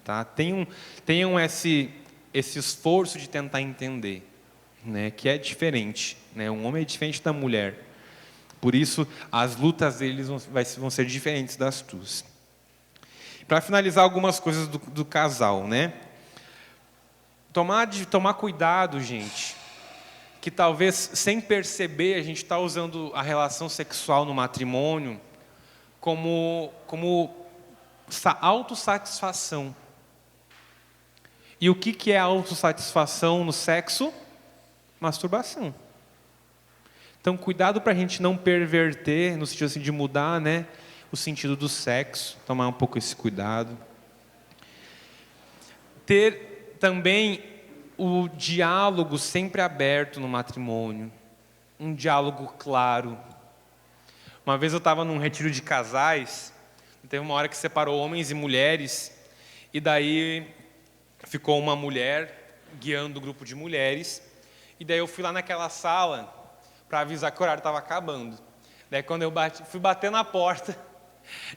Tá? Tenham esse esforço de tentar entender, né, que é diferente, né? Um homem é diferente da mulher. Por isso, as lutas deles vão ser diferentes das tuas. Para finalizar, algumas coisas do casal, né? Tomar cuidado, gente, que talvez sem perceber a gente está usando a relação sexual no matrimônio como autossatisfação. E o que é autossatisfação no sexo? Masturbação. Então, cuidado para a gente não perverter, no sentido assim, de mudar, né, o sentido do sexo, tomar um pouco esse cuidado. Ter também o diálogo sempre aberto no matrimônio, um diálogo claro. Uma vez eu estava num retiro de casais, teve uma hora que separou homens e mulheres, e daí ficou uma mulher guiando o grupo de mulheres, e daí eu fui lá naquela sala para avisar que o horário estava acabando. Daí quando eu fui bater na porta,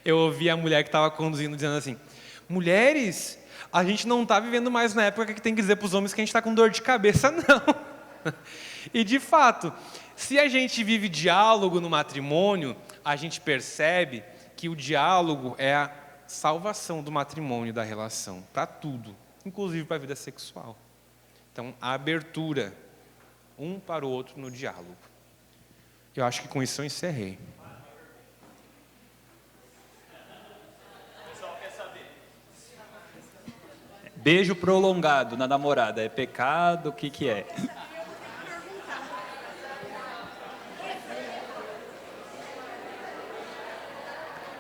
eu ouvi a mulher que estava conduzindo dizendo assim: mulheres, a gente não está vivendo mais na época que tem que dizer para os homens que a gente está com dor de cabeça, não. E de fato, se a gente vive diálogo no matrimônio, a gente percebe que o diálogo é a salvação do matrimônio, da relação, para tudo, inclusive para a vida sexual. Então, a abertura um para o outro no diálogo. Eu acho que com isso eu encerrei. Pessoal, quer saber? Beijo prolongado na namorada, é pecado? O que é?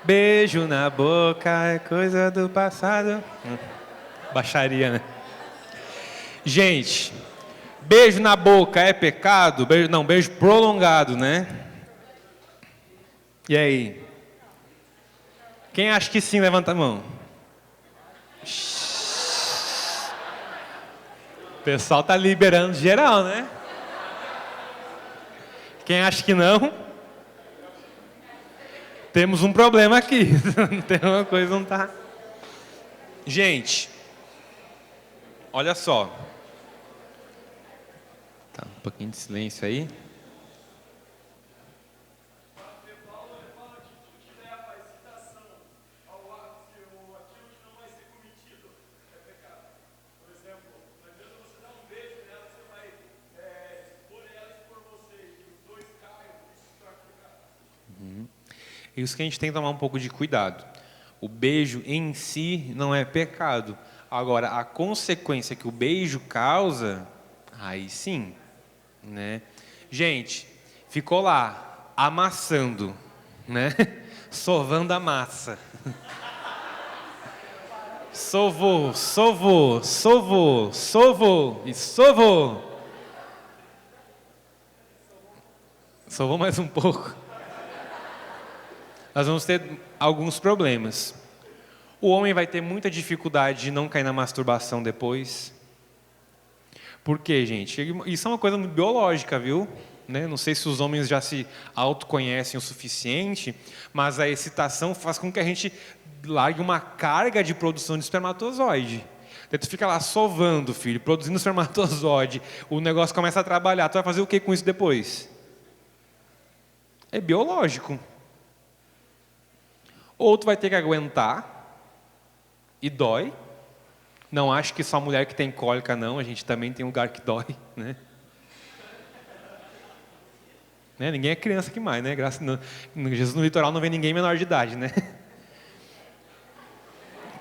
Beijo na boca é coisa do passado. Baixaria, né? Gente, beijo na boca é pecado? Beijo prolongado, né? E aí? Quem acha que sim, levanta a mão. O pessoal tá liberando geral, né? Quem acha que não? Temos um problema aqui. Tem uma coisa que não tá. Gente, olha só. Tá, um pouquinho de silêncio aí. Isso que a gente tem que tomar um pouco de cuidado. O beijo em si não é pecado. Agora, a consequência que o beijo causa, aí sim, né? Gente, ficou lá, amassando, né? Sovando a massa. Sovou, sovou, sovou, sovou e sovou. Sovou mais um pouco. Nós vamos ter alguns problemas. O homem vai ter muita dificuldade de não cair na masturbação depois. Por quê, gente? Isso é uma coisa muito biológica, viu? Né? Não sei se os homens já se autoconhecem o suficiente, mas a excitação faz com que a gente largue uma carga de produção de espermatozoide. Daí tu fica lá sovando, filho, produzindo espermatozoide, o negócio começa a trabalhar. Tu vai fazer o que com isso depois? É biológico. Ou tu vai ter que aguentar, e dói. Não acho que só mulher que tem cólica, não. A gente também tem um lugar que dói, né? Ninguém é criança que mais, né? Jesus no litoral não vê ninguém menor de idade, né?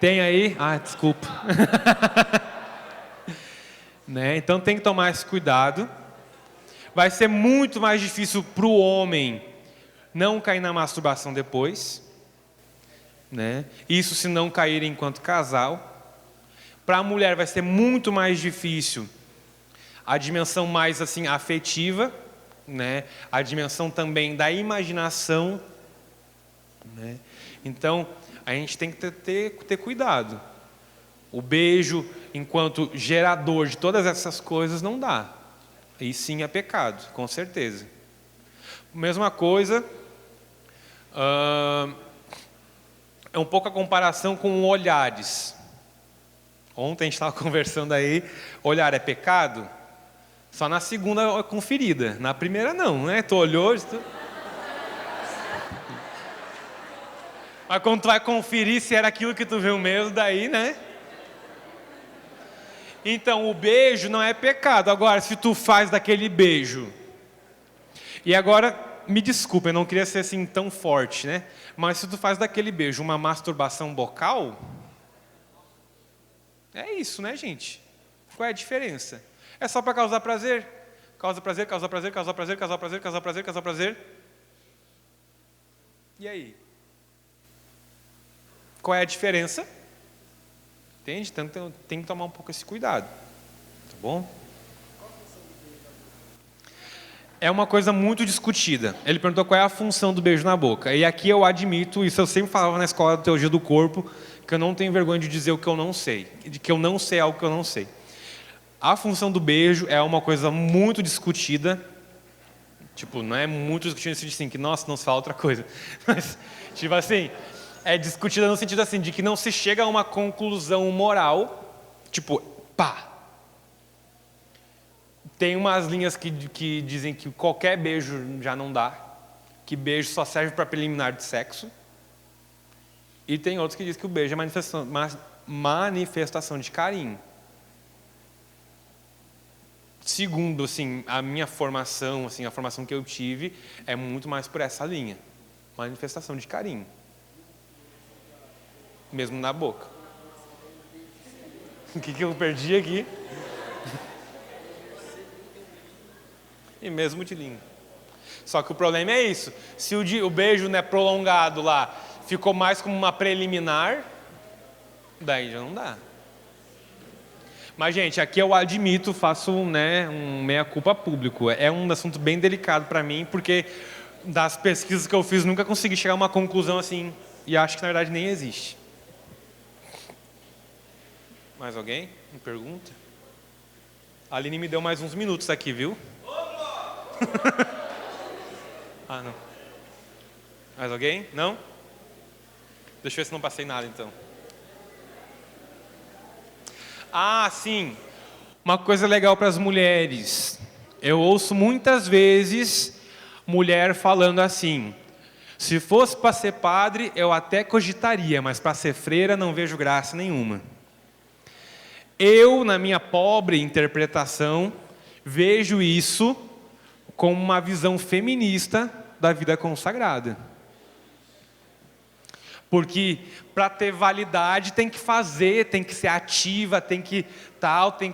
Tem aí? Ah, desculpa. Né? Então tem que tomar esse cuidado. Vai ser muito mais difícil para o homem não cair na masturbação depois. Né? Isso se não cair enquanto casal. Para a mulher vai ser muito mais difícil a dimensão mais assim afetiva, né? A dimensão também da imaginação, né? Então a gente tem que ter cuidado. O beijo enquanto gerador de todas essas coisas não dá. E sim é pecado, com certeza. Mesma coisa. É um pouco a comparação com olhares. Ontem a gente estava conversando aí, olhar é pecado? Só na segunda conferida, na primeira não, né? Tu olhou... Mas quando tu vai conferir se era aquilo que tu viu mesmo, daí, né? Então, o beijo não é pecado. Agora, se tu faz daquele beijo... E agora, me desculpa, eu não queria ser assim tão forte, né? Mas se tu faz daquele beijo uma masturbação bucal... É isso, né, gente? Qual é a diferença? É só para causar prazer? Causa prazer, causa prazer, causa prazer, causa prazer, causa prazer, causa prazer. E aí? Qual é a diferença? Entende? Então tem que tomar um pouco esse cuidado. Tá bom? É uma coisa muito discutida. Ele perguntou qual é a função do beijo na boca. E aqui eu admito, isso eu sempre falava na escola de teologia do corpo, que eu não tenho vergonha de dizer o que eu não sei. De que eu não sei algo que eu não sei. A função do beijo é uma coisa muito discutida. Tipo, não é muito discutida no sentido assim, que, nossa, não se fala outra coisa. Mas, tipo assim, é discutida no sentido assim, de que não se chega a uma conclusão moral. Tipo, pá. Tem umas linhas que dizem que qualquer beijo já não dá. Que beijo só serve para preliminar de sexo. E tem outros que dizem que o beijo é manifestação de carinho. Segundo, assim, a minha formação, assim, a formação que eu tive, é muito mais por essa linha. Manifestação de carinho. Mesmo na boca. O que eu perdi aqui? E mesmo de língua. Só que o problema é isso. Se o beijo, né, prolongado lá ficou mais como uma preliminar, daí já não dá. Mas, gente, aqui eu admito, faço, né, um meia-culpa público. É um assunto bem delicado para mim, porque das pesquisas que eu fiz, nunca consegui chegar a uma conclusão assim, e acho que na verdade nem existe. Mais alguém? Me pergunta? A Aline me deu mais uns minutos aqui, viu? Ah, não. Mais alguém? Não? Deixa eu ver se não passei nada, então. Ah, sim. Uma coisa legal para as mulheres. Eu ouço muitas vezes mulher falando assim: se fosse para ser padre, eu até cogitaria, mas para ser freira não vejo graça nenhuma. Eu, na minha pobre interpretação, vejo isso como uma visão feminista da vida consagrada. Porque para ter validade tem que fazer, tem que ser ativa, tem que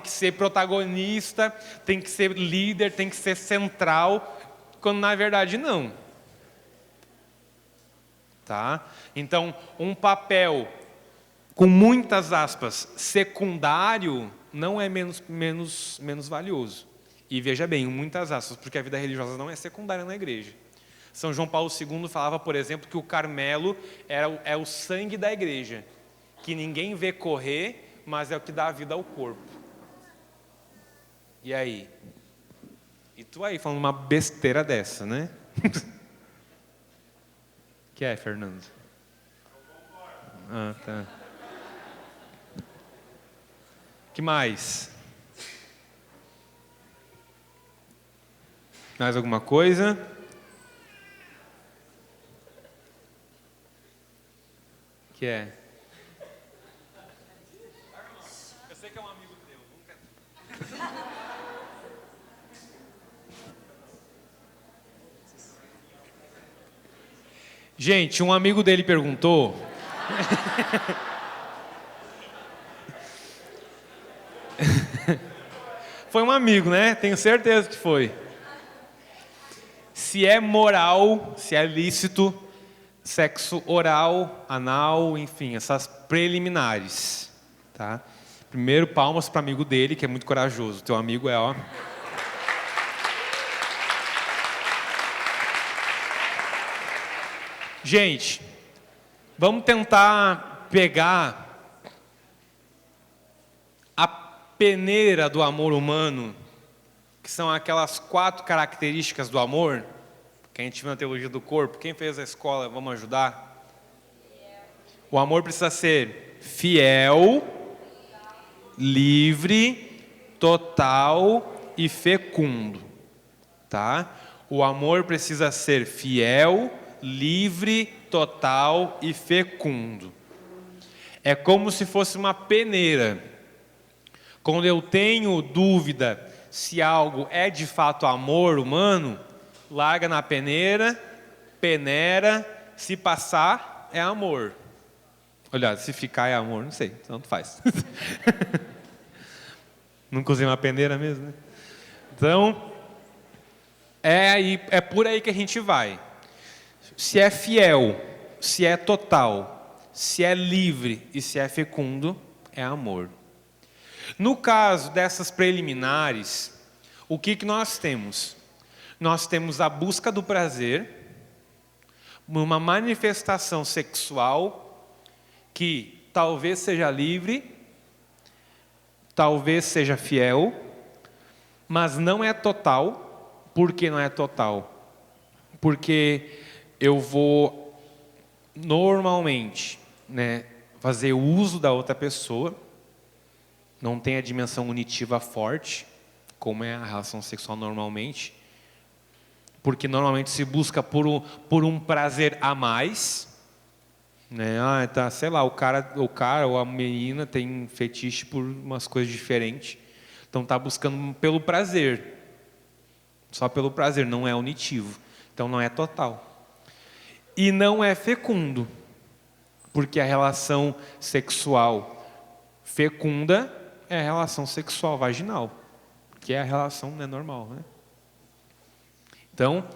ser protagonista, tem que ser líder, tem que ser central, quando na verdade não. Tá? Então, um papel com muitas aspas secundário não é menos valioso. E veja bem, muitas aspas, porque a vida religiosa não é secundária na igreja. São João Paulo II falava, por exemplo, que o Carmelo é o sangue da igreja, que ninguém vê correr, mas é o que dá a vida ao corpo. E aí? E tu aí falando uma besteira dessa, né? Que é, Fernando? Ah, tá. Que mais? Mais alguma coisa? Que é? Eu sei que é um amigo teu. Nunca... Gente, um amigo dele perguntou. Foi um amigo, né? Tenho certeza que foi. Se é moral, se é lícito, sexo oral, anal, enfim, essas preliminares, tá? Primeiro, palmas para o amigo dele, que é muito corajoso. Teu amigo é, ó... Gente, vamos tentar pegar a peneira do amor humano, que são aquelas 4 características do amor, que a gente viu na teologia do corpo. Quem fez a escola, vamos ajudar? O amor precisa ser fiel, livre, total e fecundo, tá? O amor precisa ser fiel, livre, total e fecundo. É como se fosse uma peneira. Quando eu tenho dúvida se algo é de fato amor humano, larga na peneira, peneira, se passar é amor. Olha, se ficar é amor, não sei, tanto faz. Nunca usei uma peneira mesmo, né? Então, é por aí que a gente vai. Se é fiel, se é total, se é livre e se é fecundo, é amor. No caso dessas preliminares, o que nós temos? Nós temos a busca do prazer, uma manifestação sexual que talvez seja livre, talvez seja fiel, mas não é total. Por que não é total? Porque eu vou normalmente, né, fazer uso da outra pessoa, não tem a dimensão unitiva forte, como é a relação sexual normalmente, porque normalmente se busca por um prazer a mais, né? Ah, tá, sei lá, o cara ou a menina tem fetiche por umas coisas diferentes, então tá buscando pelo prazer, só pelo prazer, não é unitivo, então não é total. E não é fecundo, porque a relação sexual fecunda é a relação sexual vaginal, que é a relação, né, normal, né? Então,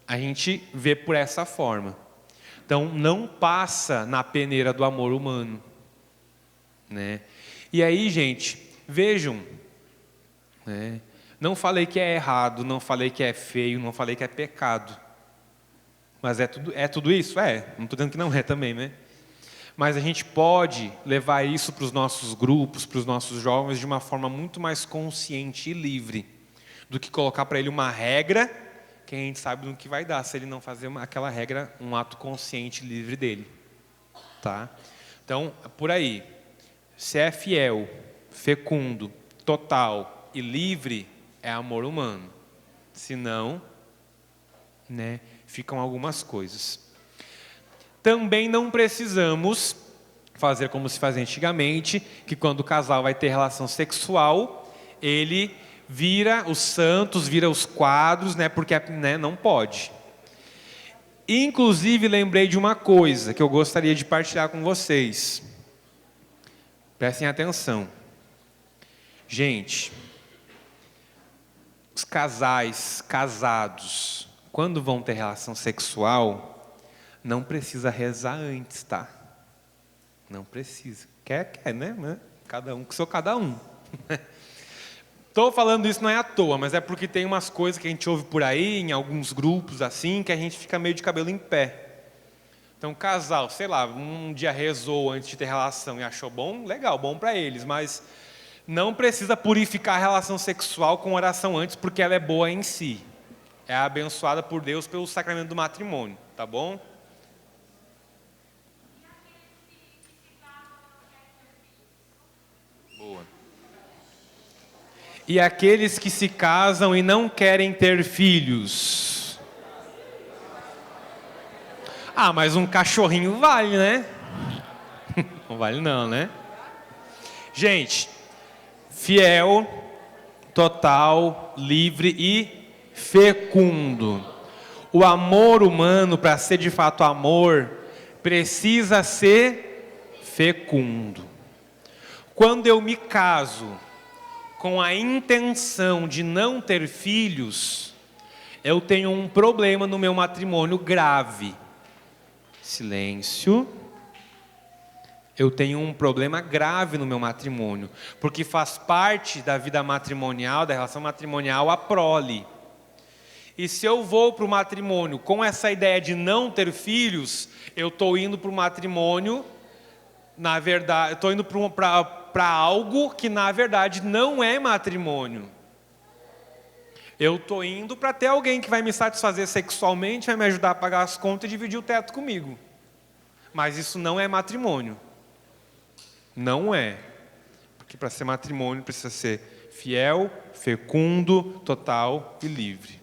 a gente vê por essa forma. Então, não passa na peneira do amor humano, né? E aí, gente, vejam, né? Não falei que é errado, não falei que é feio, não falei que é pecado. Mas é tudo isso? Não estou dizendo que não é também, né? Mas a gente pode levar isso para os nossos grupos, para os nossos jovens, de uma forma muito mais consciente e livre, do que colocar para ele uma regra, que a gente sabe no que vai dar, se ele não fazer aquela regra, um ato consciente e livre dele. Tá? Então, por aí, se é fiel, fecundo, total e livre, é amor humano. Se não, né, ficam algumas coisas. Também não precisamos fazer como se fazia antigamente, que quando o casal vai ter relação sexual, ele vira os santos, vira os quadros, né, porque, né, não pode. Inclusive, lembrei de uma coisa que eu gostaria de partilhar com vocês. Prestem atenção. Gente, os casais casados, quando vão ter relação sexual, não precisa rezar antes, tá? Não precisa. Quer, né? Cada um que sou cada um. Estou falando isso não é à toa, mas é porque tem umas coisas que a gente ouve por aí, em alguns grupos assim, que a gente fica meio de cabelo em pé. Então, casal, sei lá, um dia rezou antes de ter relação e achou bom, legal, bom para eles, mas não precisa purificar a relação sexual com oração antes, porque ela é boa em si. É abençoada por Deus pelo sacramento do matrimônio, tá bom? Boa. E aqueles que se casam e não querem ter filhos? Ah, mas um cachorrinho vale, né? Não vale não, né? Gente, fiel, total, livre e fecundo. O amor humano, para ser de fato amor, precisa ser fecundo. Quando eu me caso com a intenção de não ter filhos, eu tenho um problema no meu matrimônio grave. Silêncio. Eu tenho um problema grave no meu matrimônio, porque faz parte da vida matrimonial, da relação matrimonial, a prole. E se eu vou para o matrimônio com essa ideia de não ter filhos, eu estou indo para o matrimônio, na verdade, estou indo para algo que na verdade não é matrimônio. Eu estou indo para ter alguém que vai me satisfazer sexualmente, vai me ajudar a pagar as contas e dividir o teto comigo. Mas isso não é matrimônio. Não é. que para ser matrimônio precisa ser fiel, fecundo, total e livre.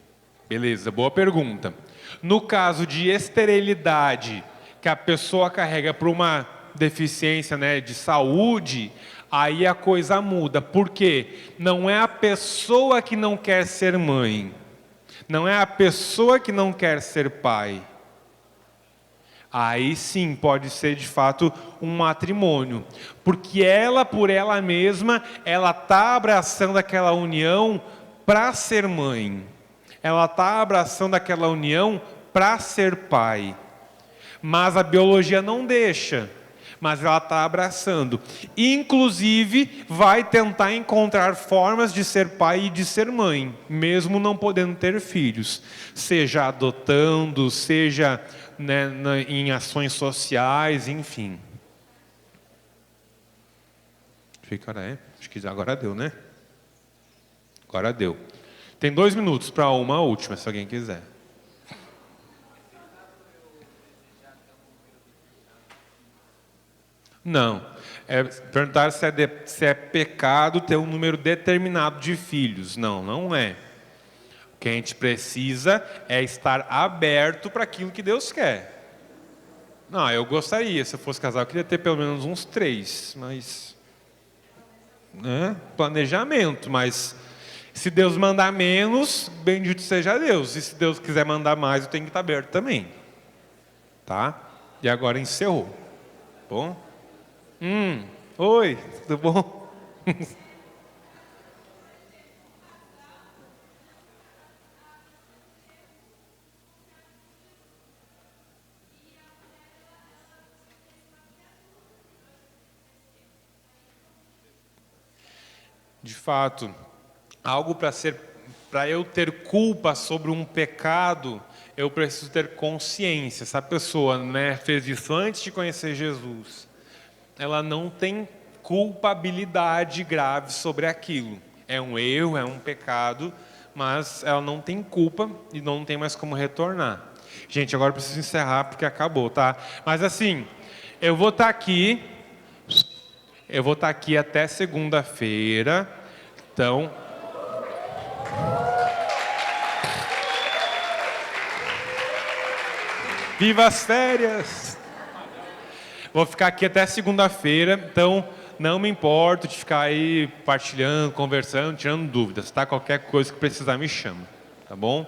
Beleza, boa pergunta. No caso de esterilidade, que a pessoa carrega por uma deficiência, né, de saúde, aí a coisa muda. Por quê? Não é a pessoa que não quer ser mãe. Não é a pessoa que não quer ser pai. Aí sim pode ser de fato um matrimônio. Porque ela, por ela mesma, ela está abraçando aquela união para ser mãe. Ela está abraçando aquela união para ser pai. Mas a biologia não deixa. Mas ela está abraçando. Inclusive, vai tentar encontrar formas de ser pai e de ser mãe, mesmo não podendo ter filhos. Seja adotando, seja, né, em ações sociais, enfim. Que hora é? Acho que agora deu, né? Agora deu. Tem 2 minutos para uma última, se alguém quiser. Não. Perguntar se é pecado ter um número determinado de filhos. Não, não é. O que a gente precisa é estar aberto para aquilo que Deus quer. Não, eu gostaria, se eu fosse casar, eu queria ter pelo menos uns 3, mas... né? Planejamento, mas... se Deus mandar menos, bendito seja Deus. E se Deus quiser mandar mais, eu tenho que estar aberto também. Tá? E agora encerrou. Bom? Oi, tudo bom? De fato, algo para eu ter culpa sobre um pecado, eu preciso ter consciência. Essa pessoa, né, fez isso antes de conhecer Jesus. Ela não tem culpabilidade grave sobre aquilo. É um erro, é um pecado, mas ela não tem culpa e não tem mais como retornar. Gente, agora eu preciso encerrar porque acabou, tá? Mas assim, eu vou estar aqui até segunda-feira. Então, viva as férias! Vou ficar aqui até segunda-feira, então não me importo de ficar aí partilhando, conversando, tirando dúvidas, tá? Qualquer coisa que precisar me chama, tá bom?